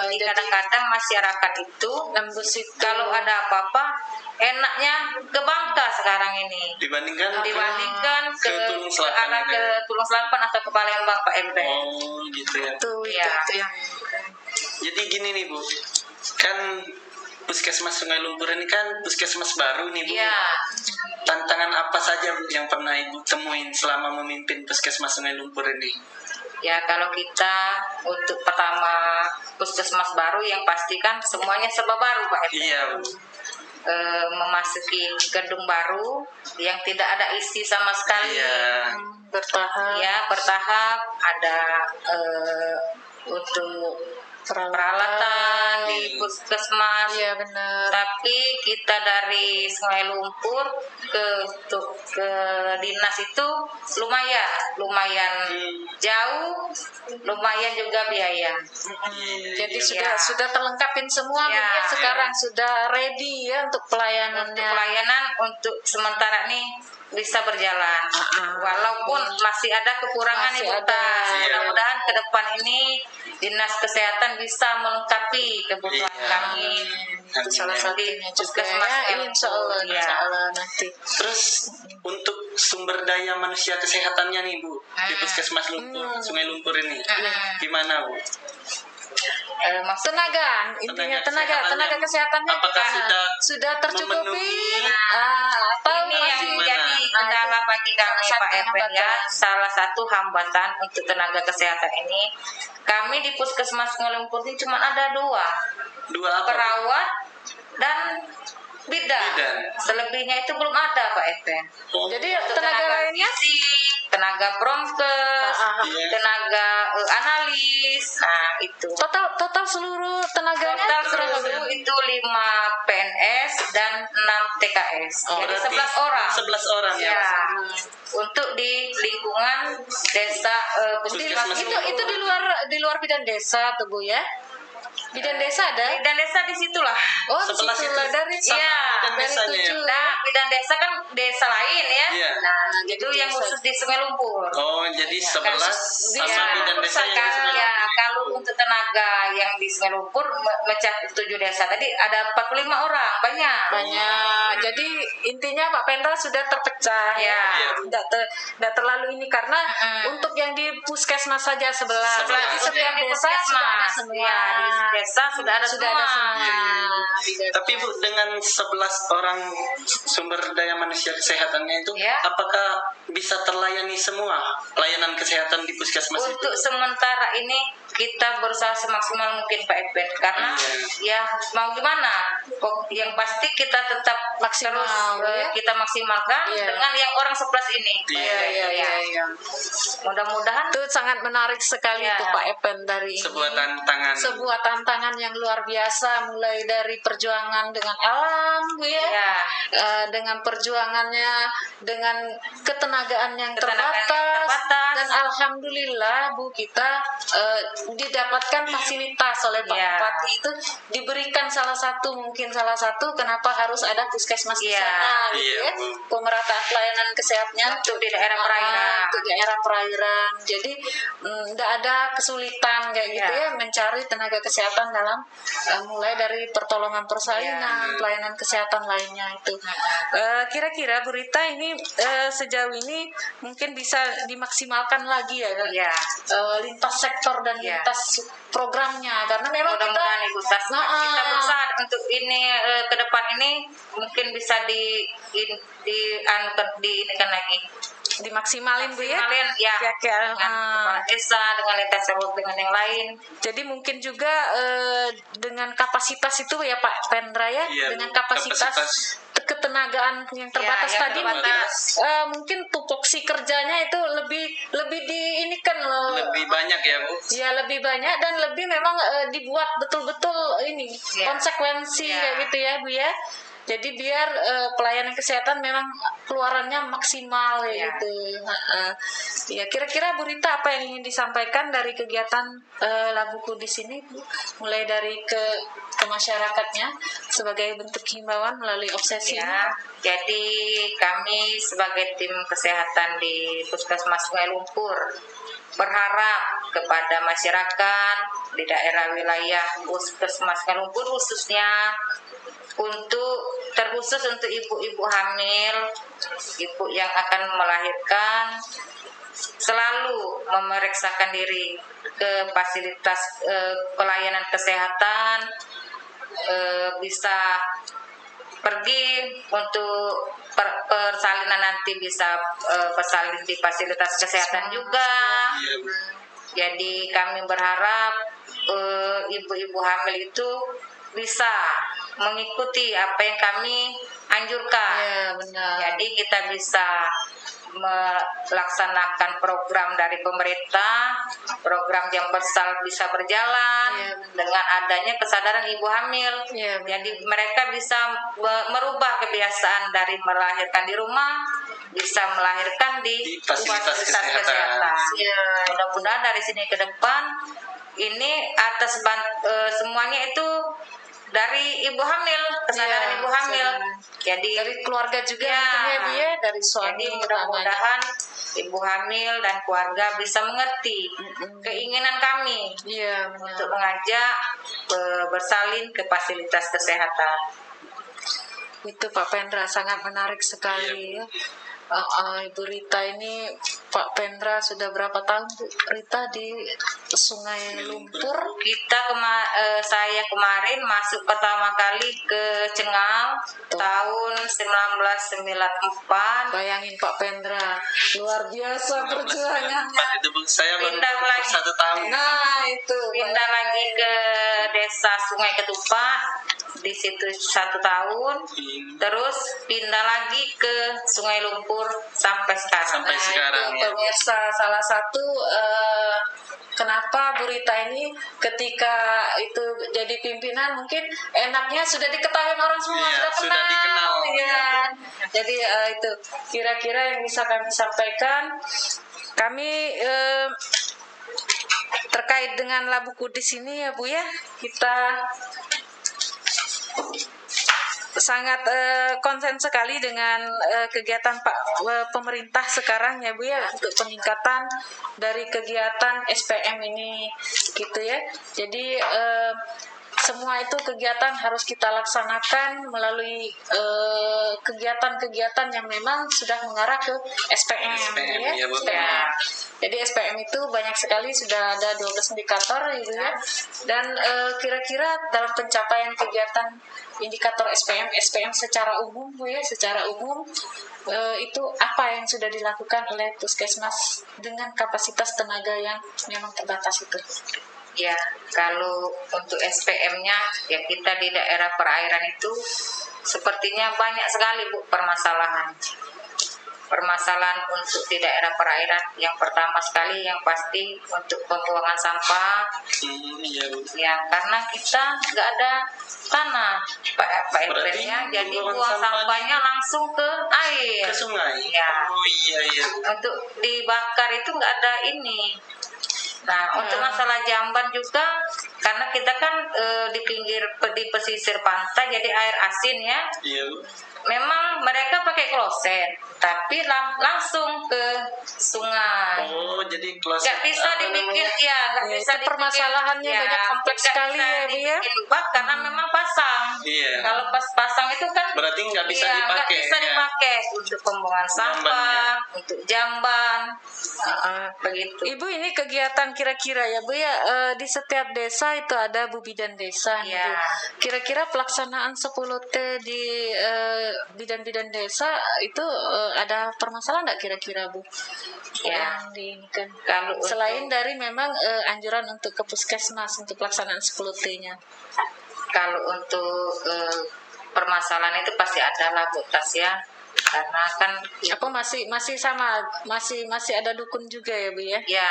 jadi jadi kadang-kadang masyarakat itu nembus itu. kalau ada apa-apa enaknya ke Bangka sekarang ini Dibandingkan dibandingkan ke ke Tulung Selapan arah itu ke ya? Tulung Selapan atau ke Palembang Pak MP. Oh gitu ya. itu Iya. yang Jadi gini nih Bu, kan Puskesmas Sungai Lumpur ini kan puskesmas baru nih Bu. Ya, Tantangan apa saja Bu yang pernah Ibu temuin selama memimpin Puskesmas Sungai Lumpur ini? ya kalau kita untuk pertama puskesmas baru yang pasti kan semuanya serba baru Pak Eko. Iya Bu. Memasuki gedung baru yang tidak ada isi sama sekali. Iya. Bertahap. Ya, bertahap ada untuk peralatan di puskesmas. Iya benar. Tapi kita dari Sungai Lumpur ke dinas itu lumayan jauh, lumayan juga biaya. Jadi Ya. sudah terlengkapin semua Ya. Bu, ya. Sekarang sudah ready ya untuk Untuk pelayanannya. pelayanan untuk sementara nih bisa berjalan, walaupun masih ada kekurangan Masih Ibu ada. Tas. Iya. Mudah-mudahan ke depan ini dinas kesehatan bisa melengkapi kebutuhan Iya. kami. Itu salah satunya juga Puskesmas ya. Lumpur. Insya Allah Ya. nanti. Terus untuk sumber daya manusia kesehatannya nih Bu di Puskesmas Lumpur, Sungai Lumpur ini gimana Bu? Maksud Intinya Tenaga tenaga kesehatannya apakah sudah tercukupi memenuhi? atau ini yang masih menjadi kendala bagi kami salah Pak satu Epen ya. hambatan. Salah satu hambatan untuk tenaga kesehatan ini, kami di Puskesmas Sungai Lumpur ini cuma ada dua, Dua apa? perawat dan bidan. Bidan. Selebihnya itu belum ada Pak Epen. Oh, Jadi Untuk tenaga lainnya gizi, tenaga promkes, Iya. tenaga analis, nah itu. total seluruh tenaganya Total berapa, Bu? seluruh itu 5 PNS dan 6 TKS. Jadi berarti 11 orang. 11 orang ya. Ya. Untuk di lingkungan desa Puskesmas Puskesmas Itu di luar bidan desa tuh Bu ya. Bidan desa ada? dan desa di situlah. Oh, 11 situlah itu dari sama Iya, bidan dari desanya ya? 7. Nah, bidan desa kan desa lain ya. Iya. Nah, jadi itu yang desa. khusus di Sungai Lumpur. Oh, jadi 11 sama Ya, bidan desa yang di Sungai ya, Lumpur. kalau untuk tenaga yang di Sungai Lumpur mencakup 7 desa tadi ada 45 orang, banyak. Banyak. Jadi intinya Pak Pendra sudah terpecah Ya. Tidak terlalu ini karena untuk yang di puskesmas saja sebelah. Sebelah. Jadi Untuk setiap yang di desa sudah ada puskesmas. semua. Ya, di desa sudah ada semua. Bidan. Tapi Bu, dengan 11 orang sumber daya manusia kesehatannya itu, Ya. apakah bisa terlayani semua layanan kesehatan di puskesmas itu? Untuk sementara ini kita berusaha semaksimal mungkin Pak Epen karena ya mau gimana, yang pasti kita tetap Maksimal, terus ya. kita maksimalkan Iya. dengan yang orang 11 ini. Iya. Mudah-mudahan Itu sangat menarik sekali Ya. tuh Pak Epen dari ini. Sebuah tantangan. Sebuah tantangan yang luar biasa, mulai dari perjuangan dengan alam Bu ya. ya Dengan perjuangannya, dengan ketenagaan yang Ketenagaan yang terbatas, terbatas. dan alhamdulillah Bu kita didapatkan fasilitas oleh Pak Ya. Bupati itu, diberikan salah satu kenapa harus ada puskesmas di Ya. sana gitu Iya, ya, Bu. pemerataan pelayanan kesehatannya untuk di daerah perairan. untuk daerah perairan. Jadi tidak ada kesulitan kayak gitu Ya. ya mencari tenaga kesehatan dalam mulai dari pertolongan persalinan, pelayanan kesehatan lainnya itu. Kira-kira Bu Rita ini sejauh ini mungkin bisa dimaksimalkan lagi ya, Ya. lintas sektor dan Ya. lintas programnya, karena memang kita Mudah-mudahan Ibu Tas kita Nah, berusaha untuk ini ke depan ini mungkin bisa di ini kan lagi. dimaksimalin Bu ya. Kalian ya Kira-kira, dengan kepala desa, dengan lintas sektor, dengan yang lain. Jadi mungkin juga dengan kapasitas itu ya Pak Pendra ya, Iya, dengan Bu. kapasitas ketenagaan yang terbatas yang tadi terbatas. mungkin tupoksi kerjanya itu lebih di ini kan Lebih banyak ya Bu? ya lebih banyak dan lebih memang dibuat betul-betul ini Ya. konsekuensi Ya. kayak gitu ya Bu ya. Jadi biar pelayanan kesehatan memang keluarannya maksimal ya Ya. gitu. Ya kira-kira Bu Rita apa yang ingin disampaikan dari kegiatan Labuku di sini Bu? Mulai dari ke masyarakatnya sebagai bentuk himbauan melalui obsesi. Ya, jadi kami sebagai tim kesehatan di Puskesmas Sungai Lumpur berharap kepada masyarakat di daerah wilayah Puskesmas Sungai Lumpur khususnya terkhusus untuk ibu-ibu hamil, ibu yang akan melahirkan, selalu memeriksakan diri ke fasilitas pelayanan kesehatan, bisa pergi untuk persalinan nanti bisa bersalin di fasilitas kesehatan juga. Jadi kami berharap ibu-ibu hamil itu bisa mengikuti apa yang kami anjurkan. Ya, benar. Jadi kita bisa melaksanakan program dari pemerintah, program jam besar bisa berjalan Ya, dengan adanya kesadaran ibu hamil. Ya, Jadi mereka bisa merubah kebiasaan dari melahirkan di rumah, bisa melahirkan di fasilitas kesehatan. Ya. Mudah-mudahan dari sini ke depan ini atas semuanya itu dari ibu hamil, kesadaran Ya, ibu hamil. kesadaran. Jadi Dari keluarga juga Ya. mungkin ya, Bu, ya, dari jadi suami utamanya. mudah-mudahan ibu hamil dan keluarga bisa mengerti keinginan kami Iya, untuk benar. mengajak bersalin ke fasilitas kesehatan. Itu Pak Pendra sangat menarik sekali ya. Ibu Rita ini, Pak Pendra sudah berapa tahun Bu Rita di Sungai Lumpur? Saya kemarin masuk pertama kali ke Cengal tahun 1994. Bayangin Pak Pendra, luar biasa perjuangannya. Itu Bu, saya baru Pindah lagi. 1 tahun. Nah itu Pindah lagi ke desa Sungai Ketupat, di situ 1 tahun. Terus pindah lagi ke Sungai Lumpur sampai sekarang. Sampai sekarang, itu ya. pemirsa, salah satu kenapa Bu Rita ini ketika itu jadi pimpinan mungkin enaknya sudah diketahui orang semua, Iya, sudah sudah dikenal. ya. Jadi itu kira-kira yang bisa kami sampaikan. Kami terkait dengan Labu Kudus ini ya Bu ya, kita sangat konsen sekali dengan kegiatan pemerintah sekarang ya Bu ya, untuk peningkatan dari kegiatan SPM ini gitu ya. Jadi semua itu kegiatan harus kita laksanakan melalui kegiatan-kegiatan yang memang sudah mengarah ke SPM, SPM, ya, Bu. SPM. Jadi SPM itu banyak sekali, sudah ada 12 indikator gitu ya. Dan kira-kira dalam pencapaian kegiatan indikator SPM secara umum Bu ya, secara umum itu apa yang sudah dilakukan oleh Puskesmas dengan kapasitas tenaga yang memang terbatas itu? Ya, kalau untuk SPM-nya ya kita di daerah perairan itu sepertinya banyak sekali Bu permasalahan untuk di daerah perairan. Yang pertama sekali yang pasti untuk pembuangan sampah. Iya Bu. Ya, karena kita nggak ada tanah Pak Berarti RT-nya, jadi pembuangan buang sampahnya sampahnya langsung ke air. Ke sungai. Ya. Oh iya Bu. Untuk dibakar itu nggak ada ini. Nah, untuk masalah jamban juga, karena kita kan di pesisir pantai, jadi air asin ya. Iya Bu. Memang mereka pakai kloset, tapi langsung ke sungai. Oh, jadi close. Nggak bisa dibikin, nggak Ya, bisa itu permasalahannya banyak kompleks nggak sekali bisa ya, Bu, ya. dibikin bak karena memang pasang. Iya. Kalau pas pasang itu kan Berarti nggak bisa nggak dipakai. bisa ya? dipakai untuk pembuangan sampah, Jambannya. untuk jamban, begitu. Ibu, ini kegiatan kira-kira ya Bu ya, di setiap desa itu ada Bu Bidan Desa nih, Iya. Bu. Kira-kira pelaksanaan 10T di bidan-bidan desa itu ada permasalahan nggak kira-kira Bu? Ya. Yang diinikan. Kalau untuk- Selain dari memang anjuran untuk ke puskesmas untuk pelaksanaan 10T-nya. Kalau untuk permasalahan itu pasti ada lah Bu Tas ya, karena kan Apa masih sama, masih ada dukun juga ya Bu ya? ya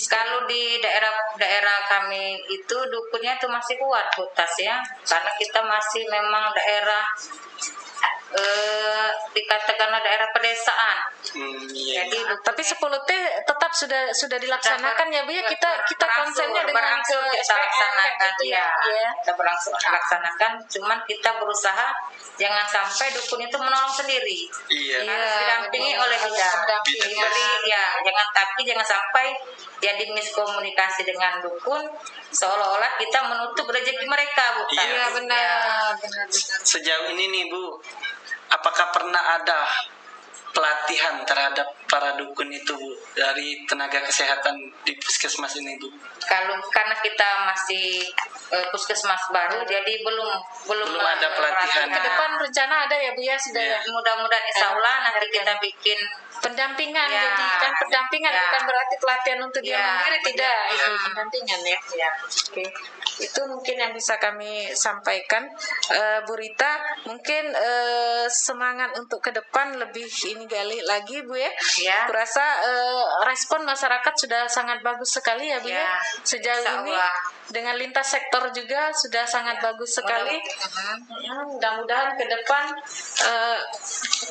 kalau di daerah kami itu dukunnya itu masih kuat Bu Tas ya, karena kita masih memang daerah dikatakanlah daerah pedesaan. Iya. Jadi Tapi 10T tetap sudah dilaksanakan ya Bu ya, kita konsennya dengan ke kita SPM laksanakan gitu ya Bu ya. kita laksanakan, cuman kita berusaha jangan sampai dukun itu menolong sendiri. Iya. Harus didampingi oleh bidan. Jangan sampai jadi miskomunikasi dengan dukun, seolah-olah kita menutup rezeki mereka, bukan? Iya, benar. Sejauh ini nih Bu, apakah pernah ada pelatihan terhadap para dukun itu, Bu, dari tenaga kesehatan di puskesmas ini, Bu? Kalau karena kita masih puskesmas baru, jadi belum ada pelatihan. Ke depan rencana ada ya Bu ya, sudah ya? Mudah-mudahan insya Allah nanti kita bikin Pendampingan, Ya. jadi kan pendampingan Ya. bukan berarti pelatihan untuk dia Ya, mandiri, tidak, betul. itu pendampingan ya. ya. Oke, itu mungkin yang bisa kami sampaikan. Bu Rita, mungkin semangat untuk ke depan lebih ini gali lagi Bu ya. Ya. Kurasa respon masyarakat sudah sangat bagus sekali ya Bu ya. Ya, Sejauh insya ini Allah. dengan lintas sektor juga sudah sangat bagus sekali.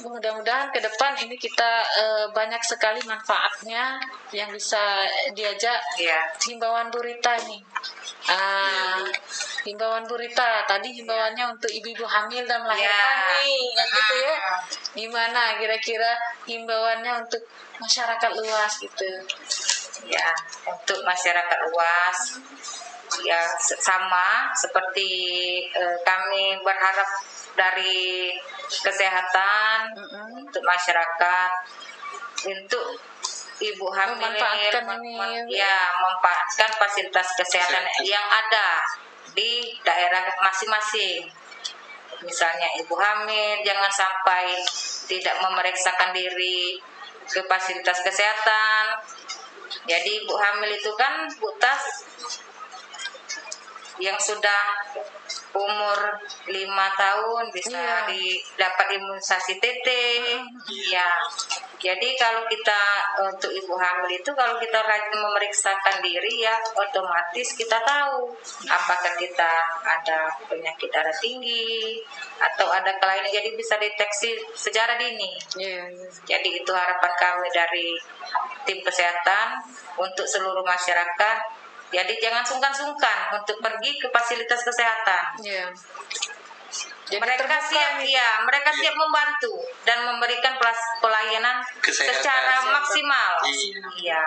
Mudah-mudahan ke depan ini kita banyak sekali manfaatnya yang bisa diajak. Ya. Himbauan Bu Rita ini. Himbauan Bu Rita tadi himbauannya untuk ibu-ibu hamil dan melahirkan Ya. nih, kayak gitu ya. Gimana kira-kira himbauannya untuk masyarakat luas gitu? Ya, untuk masyarakat luas ya sama seperti kami berharap dari kesehatan untuk masyarakat, untuk ibu hamil Memanfaatkan ini. memanfaatkan fasilitas kesehatan yang ada di daerah masing-masing. Misalnya ibu hamil jangan sampai tidak memeriksakan diri ke fasilitas kesehatan. Jadi ibu hamil itu kan butas yang sudah umur 5 tahun bisa dapat imunisasi TT. Ya. Jadi kalau kita untuk ibu hamil itu kalau kita rajin memeriksakan diri ya otomatis kita tahu apakah kita ada penyakit darah tinggi atau ada kelainan, jadi bisa deteksi secara dini. Jadi itu harapan kami dari tim kesehatan untuk seluruh masyarakat. Jadi jangan sungkan-sungkan untuk pergi ke fasilitas kesehatan. Jadi Mereka siap membantu dan memberikan pelayanan Kesehatan. secara maksimal. Iya.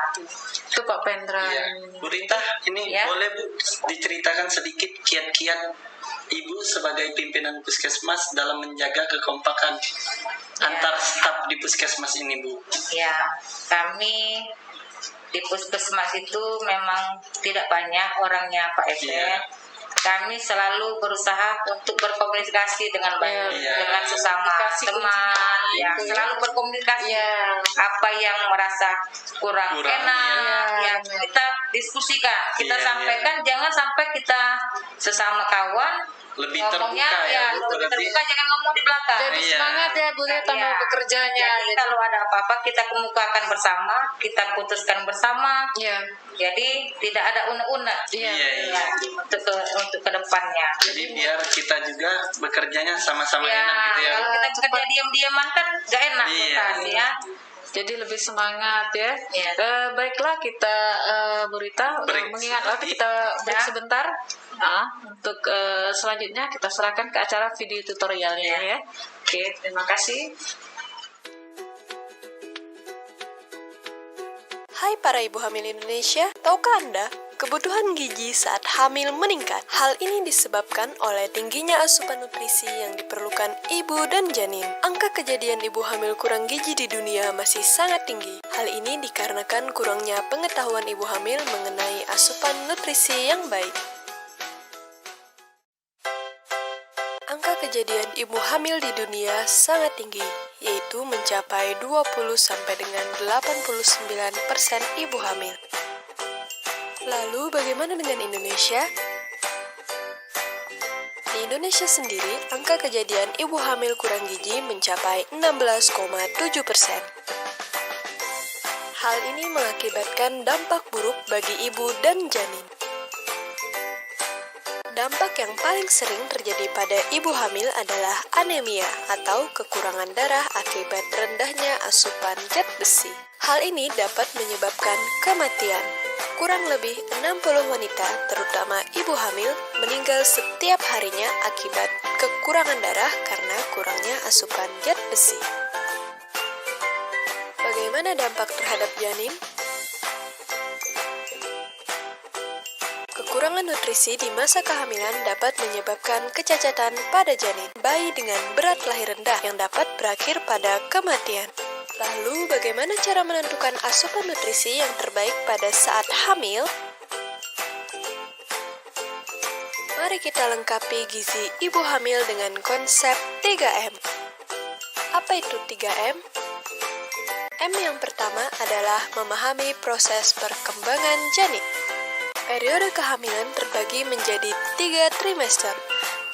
Itu Pak Pendra. Iya. Bu Rita, ini Ya. boleh Bu diceritakan sedikit kiat-kiat Ibu sebagai pimpinan puskesmas dalam menjaga kekompakan antar staf di puskesmas ini, Bu? Ya, kami di puskesmas itu memang tidak banyak orangnya Pak Esen. Iya. Kami selalu berusaha untuk berkomunikasi dengan baik Iya. dengan sesama Komunikasi teman, kuncinya ya itu. selalu berkomunikasi. Iya. Apa yang merasa kurang enak, Iya, ya benar. kita diskusikan, kita Iya, sampaikan, jangan sampai kita sesama kawan Lebih ngomongnya terbuka ya, Bu, lebih berarti. terbuka, jangan ngomong di belakang. Jadi Iya. semangat ya Bu ya, tambah Iya. bekerjanya. Jadi kalau ada apa-apa kita kemukakan bersama, kita putuskan bersama. Iya. Jadi tidak ada unek-unek. Iya. Iya. Untuk kedepannya. Jadi biar kita juga bekerjanya sama-sama Ya, enak gitu ya. kalau kita kerja diam-diaman kan gak enak Iya. kan ya. Jadi lebih semangat ya. Iya. Baiklah kita Bu Rita Break mengingat waktu seperti- kita break Ya. sebentar. Untuk selanjutnya kita serahkan ke acara video tutorialnya ya. Oke, terima kasih. Hai para ibu hamil Indonesia, tahukah Anda? Kebutuhan gizi saat hamil meningkat. Hal ini disebabkan oleh tingginya asupan nutrisi yang diperlukan ibu dan janin. Angka kejadian ibu hamil kurang gizi di dunia masih sangat tinggi. Hal ini dikarenakan kurangnya pengetahuan ibu hamil mengenai asupan nutrisi yang baik. Angka kejadian ibu hamil di dunia sangat tinggi, yaitu mencapai 20-89% ibu hamil. Lalu bagaimana dengan Indonesia? Di Indonesia sendiri, angka kejadian ibu hamil kurang gizi mencapai 16,7%. Hal ini mengakibatkan dampak buruk bagi ibu dan janin. Dampak yang paling sering terjadi pada ibu hamil adalah anemia atau kekurangan darah akibat rendahnya asupan zat besi. Hal ini dapat menyebabkan kematian. Kurang lebih 60 wanita, terutama ibu hamil, meninggal setiap harinya akibat kekurangan darah karena kurangnya asupan zat besi. Bagaimana dampak terhadap janin? Kekurangan nutrisi di masa kehamilan dapat menyebabkan kecacatan pada janin, bayi dengan berat lahir rendah yang dapat berakhir pada kematian. Lalu, bagaimana cara menentukan asupan nutrisi yang terbaik pada saat hamil? Mari kita lengkapi gizi ibu hamil dengan konsep 3M. Apa itu 3M? M yang pertama adalah memahami proses perkembangan janin. Periode kehamilan terbagi menjadi 3 trimester.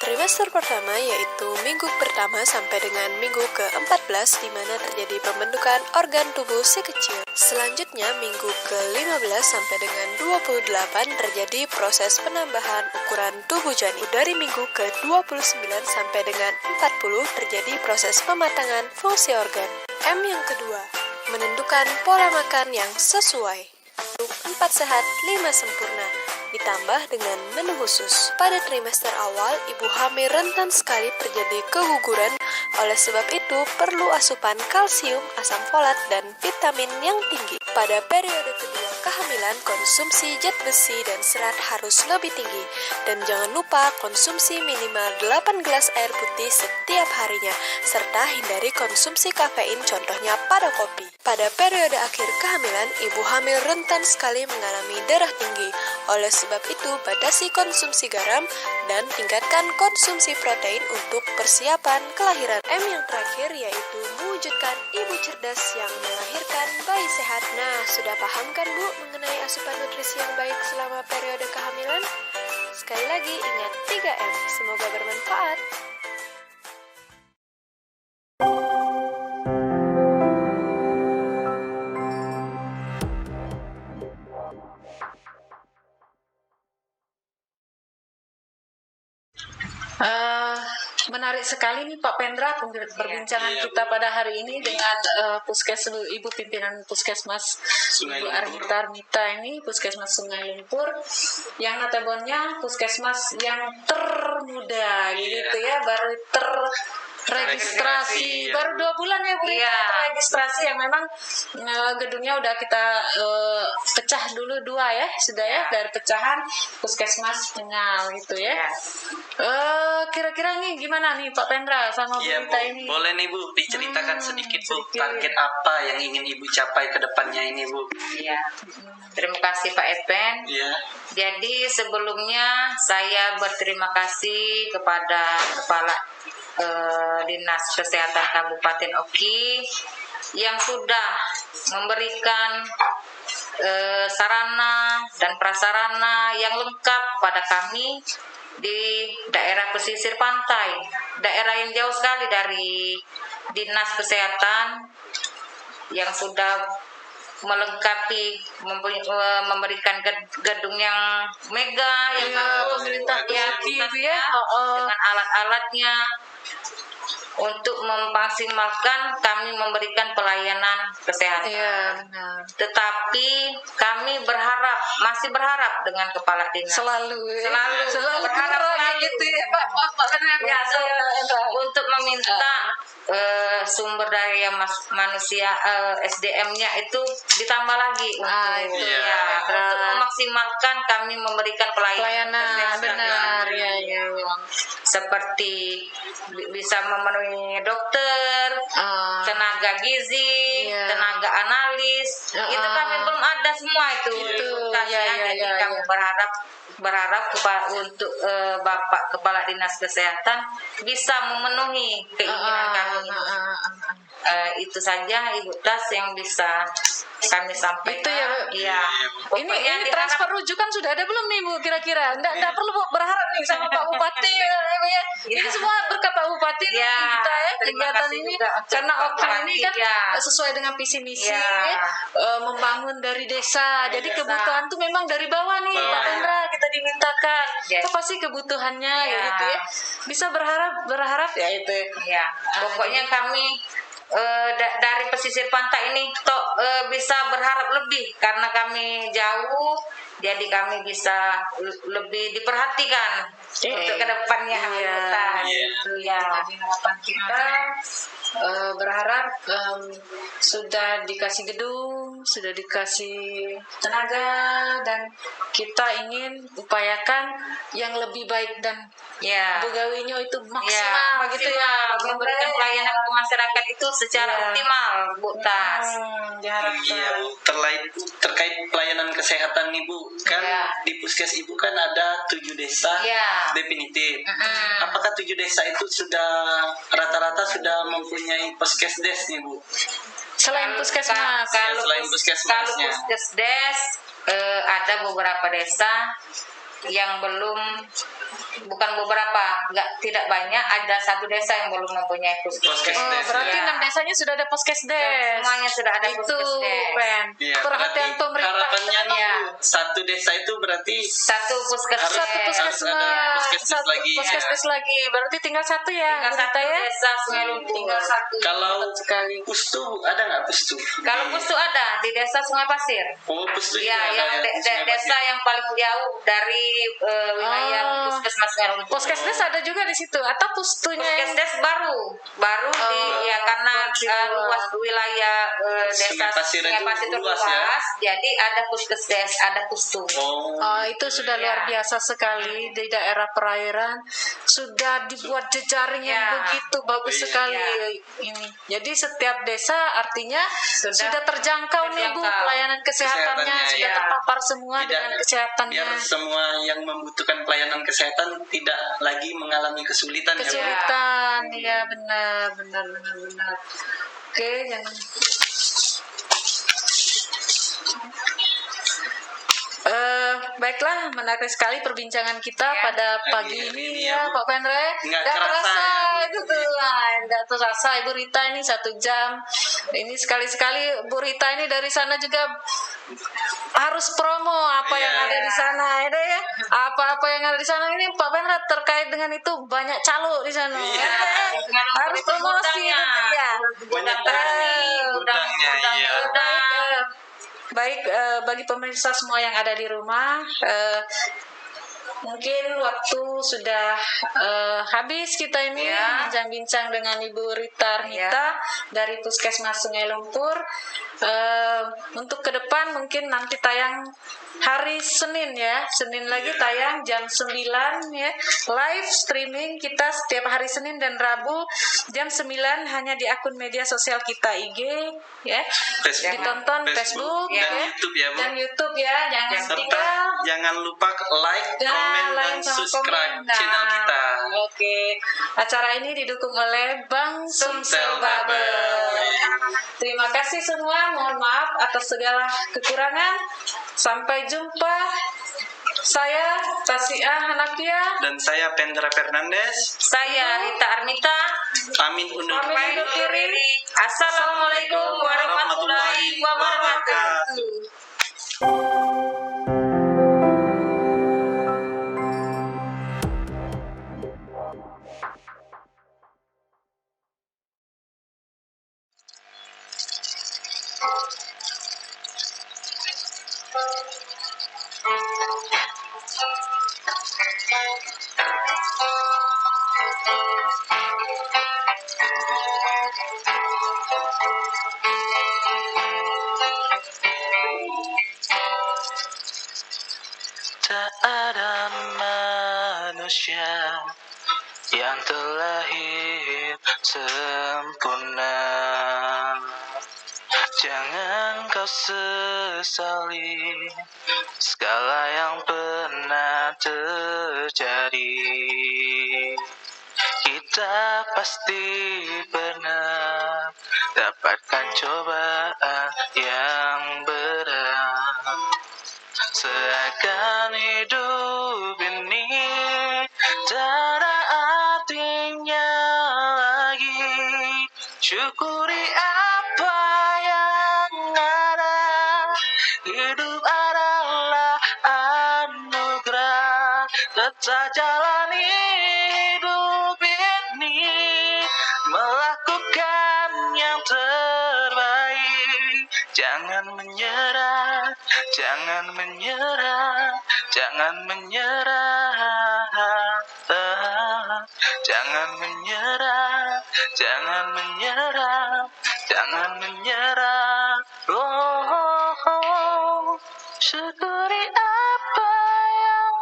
Trimester pertama yaitu minggu pertama sampai dengan minggu ke-14 di mana terjadi pembentukan organ tubuh si kecil. Selanjutnya minggu ke-15 sampai dengan 28 terjadi proses penambahan ukuran tubuh janin. Dari minggu ke-29 sampai dengan 40 terjadi proses pematangan fungsi organ. M yang kedua, menentukan pola makan yang sesuai. 4 sehat, 5 sempurna, ditambah dengan menu khusus. Pada trimester awal, ibu hamil rentan sekali terjadi keguguran. Oleh sebab itu, perlu asupan kalsium, asam folat, dan vitamin yang tinggi. Pada periode kedua kehamilan, konsumsi zat besi dan serat harus lebih tinggi. Dan jangan lupa konsumsi minimal 8 gelas air putih setiap harinya, serta hindari konsumsi kafein, contohnya pada kopi. Pada periode akhir kehamilan, ibu hamil rentan sekali mengalami darah tinggi. Oleh sebab itu, batasi konsumsi garam dan tingkatkan konsumsi protein untuk persiapan kelahiran. M yang terakhir yaitu mewujudkan ibu cerdas yang melahirkan bayi sehat. Nah, sudah paham kan Bu mengenai asupan nutrisi yang baik selama periode kehamilan? Sekali lagi ingat 3M, semoga bermanfaat. Menarik sekali nih Pak Pendra perbincangan kita pada hari ini dengan Ibu Pimpinan Puskesmas Sungai Ibu Lumpur. Armita ini Puskesmas Sungai Lumpur yang notabene puskesmas yang termuda gitu ya, baru terregistrasi Iya. baru 2 bulan ya Bu Rita, Iya. terregistrasi yang memang gedungnya udah kita pecah dulu 2 ya sudah ya, dari pecahan Puskesmas Pengal gitu ya. Kira-kira nih gimana nih Pak Pendra sama Bu Iya Bu, Rita ini? boleh nih Bu, diceritakan sedikit Bu, sedikit. target apa yang ingin Ibu capai ke depannya ini Bu? Iya. Terima kasih Pak Epen. Iya. Jadi sebelumnya saya berterima kasih kepada Kepala Dinas Kesehatan Kabupaten Oki yang sudah memberikan sarana dan prasarana yang lengkap pada kami di daerah pesisir pantai, daerah yang jauh sekali dari Dinas Kesehatan yang sudah melengkapi, memberikan gedung yang mega yang pemerintah ya, gitu ya. dengan alat-alatnya untuk memaksimalkan kami memberikan pelayanan kesehatan. Iya, benar. Tetapi kami masih berharap dengan Kepala Dinas Selalu berharap kurang gitu ya Pak ya, untuk meminta sumber daya manusia SDM-nya itu ditambah lagi untuk itu untuk memaksimalkan kami memberikan pelayanan pelayanan kesehatan. benar ya. Seperti bisa memenuhi dokter, tenaga gizi, Iya. tenaga analis, itu kami belum ada semua itu. Jadi kami berharap untuk Bapak Kepala Dinas Kesehatan bisa memenuhi keinginan kami. Itu saja Ibu Tas yang bisa kami sampaikan. Itu ya, Bu. Iya. Ini transfer rujukan sudah ada belum nih Bu kira-kira? Enggak perlu Bu berharap nih sama Pak Bupati ya. Ini semua berkat Pak Bupati nih kita ya terima kegiatan kasih ini juga karena Pak Okta ini kan Bupati, sesuai dengan visi misi Ya. membangun dari desa. Jadi desa. kebutuhan tuh memang dari bawah nih Pak Hendra kita dimintakan. Yes. Apa sih kebutuhannya ya Ya. gitu ya. Bisa berharap ya itu. Ya, pokoknya kami dari pesisir pantai ini bisa berharap lebih karena kami jauh, jadi kami bisa lebih diperhatikan untuk kedepannya. Itu ya. Jadi harapan kita berharap sudah dikasih gedung, sudah dikasih tenaga, dan kita ingin upayakan yang lebih baik dan Ya. begawinya itu maksimal gitu ya. memberikan pelayanan ke masyarakat itu secara optimal, Bu Tas. Iya Bu, terkait pelayanan kesehatan nih Bu, kan di puskes Ibu kan ada 7 desa definitif. Apakah 7 desa itu sudah rata-rata sudah mempunyai puskesdes nih Bu? Selain puskesmas. Selain puskesmasnya. Kalau puskesdes ada beberapa desa yang belum, bukan beberapa, tidak banyak, ada 1 desa yang belum mempunyai puskesdes. Berarti 6 desanya sudah ada puskesdes. Semuanya sudah ada itu puskesdes. Pen. Iya, Perhatian berarti pemerintah. harapannya nih Ya. Bu, 1 desa itu berarti 1 puskesdes. Satu puskesmas, puskesdes lagi. puskesdes lagi. Berarti tinggal 1 ya, Tinggal Bu 1 Rita ya. desa Sungai Lumpur. Tinggal 1. Kalau pustu Bu, ada nggak pustu? Kalau pustu ada di desa Sungai Pasir. Oh, pustu juga Ya, ada yang ya, di Sungai desa Pasir. yang paling jauh dari wilayah puskesmas Sungai Lumpur. Puskesdes ada juga di situ atau pustunya yang Puskesdes baru di ya karena luas wilayah desa Sungai Pasir itu itu luas luas, ya? jadi ada puskesdes, ada pustu. itu sudah luar biasa sekali di daerah perairan sudah dibuat jejaring yang begitu bagus sekali ini. Jadi setiap desa artinya sudah terjangkau nih Bu, pelayanan kesehatannya sudah terpapar semua dengan kesehatannya. Biar semua yang membutuhkan pelayanan kesehatan tidak lagi mengalami kesulitan ya Bu. Kesulitan, ya benar. Oke, jangan. Baiklah, menarik sekali perbincangan kita pada pagi ini ya Pak Pendre. Nggak Nggak kerasa terasa itu tuh, nggak terasa Ibu Rita ini 1 jam. Ini sekali-sekali Bu Rita ini dari sana juga harus promo apa yang ada di sana ya. Apa-apa yang ada di sana ini Pak Pendre terkait dengan itu banyak calo di sana. Harus promosi gitu ya. Banyak gudangnya. Baik, bagi pemirsa semua yang ada di rumah, mungkin waktu sudah habis kita ini bincang-bincang dengan Ibu Rita Armita dari Puskesmas Sungai Lumpur. Untuk ke depan mungkin nanti tayang hari Senin ya, Senin lagi tayang jam 9 ya, live streaming kita setiap hari Senin dan Rabu jam 9 hanya di akun media sosial kita IG ya, ditonton Facebook dan YouTube ya Bu. Dan YouTube ya, jangan Serta tinggal. jangan lupa like, komen, dan subscribe channel kita. Oke, acara ini didukung oleh Bank Sumsel Babel. Terima kasih semua, mohon maaf atas segala kekurangan. Sampai jumpa. Saya Tasia Hanafiah Dan saya Pendra Fernandes. Saya Rita Armita. Pamit undur diri. Assalamualaikum warahmatullahi wabarakatuh. Tak ada manusia yang terlahir sempurna. Jangan kau sesali segala yang pernah terjadi. Kita pasti pernah dapatkan cobaan yang berat. Seakan hidup ini tak ada artinya lagi. Syukuri apa yang ada. Hidup adalah anugerah. Tetap jalani hidup ini, melakukan yang terbaik. Jangan menyerah, jangan menyerah, jangan menyerah. Jangan menyerah, jangan menyerah, jangan menyerah. Oh, syukuri apa yang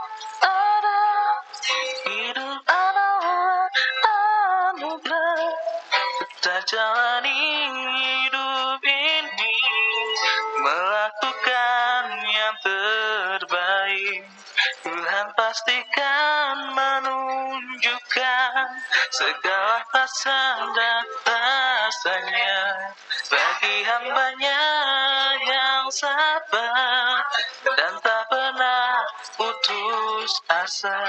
ada. Hidup adalah anugerah. menjalani hidup ini, melakukan yang terbaik. Tuhan pastikan menunjukkan segala pasan dan rasanya bagi hambanya yang sabar dan tak pernah putus asa.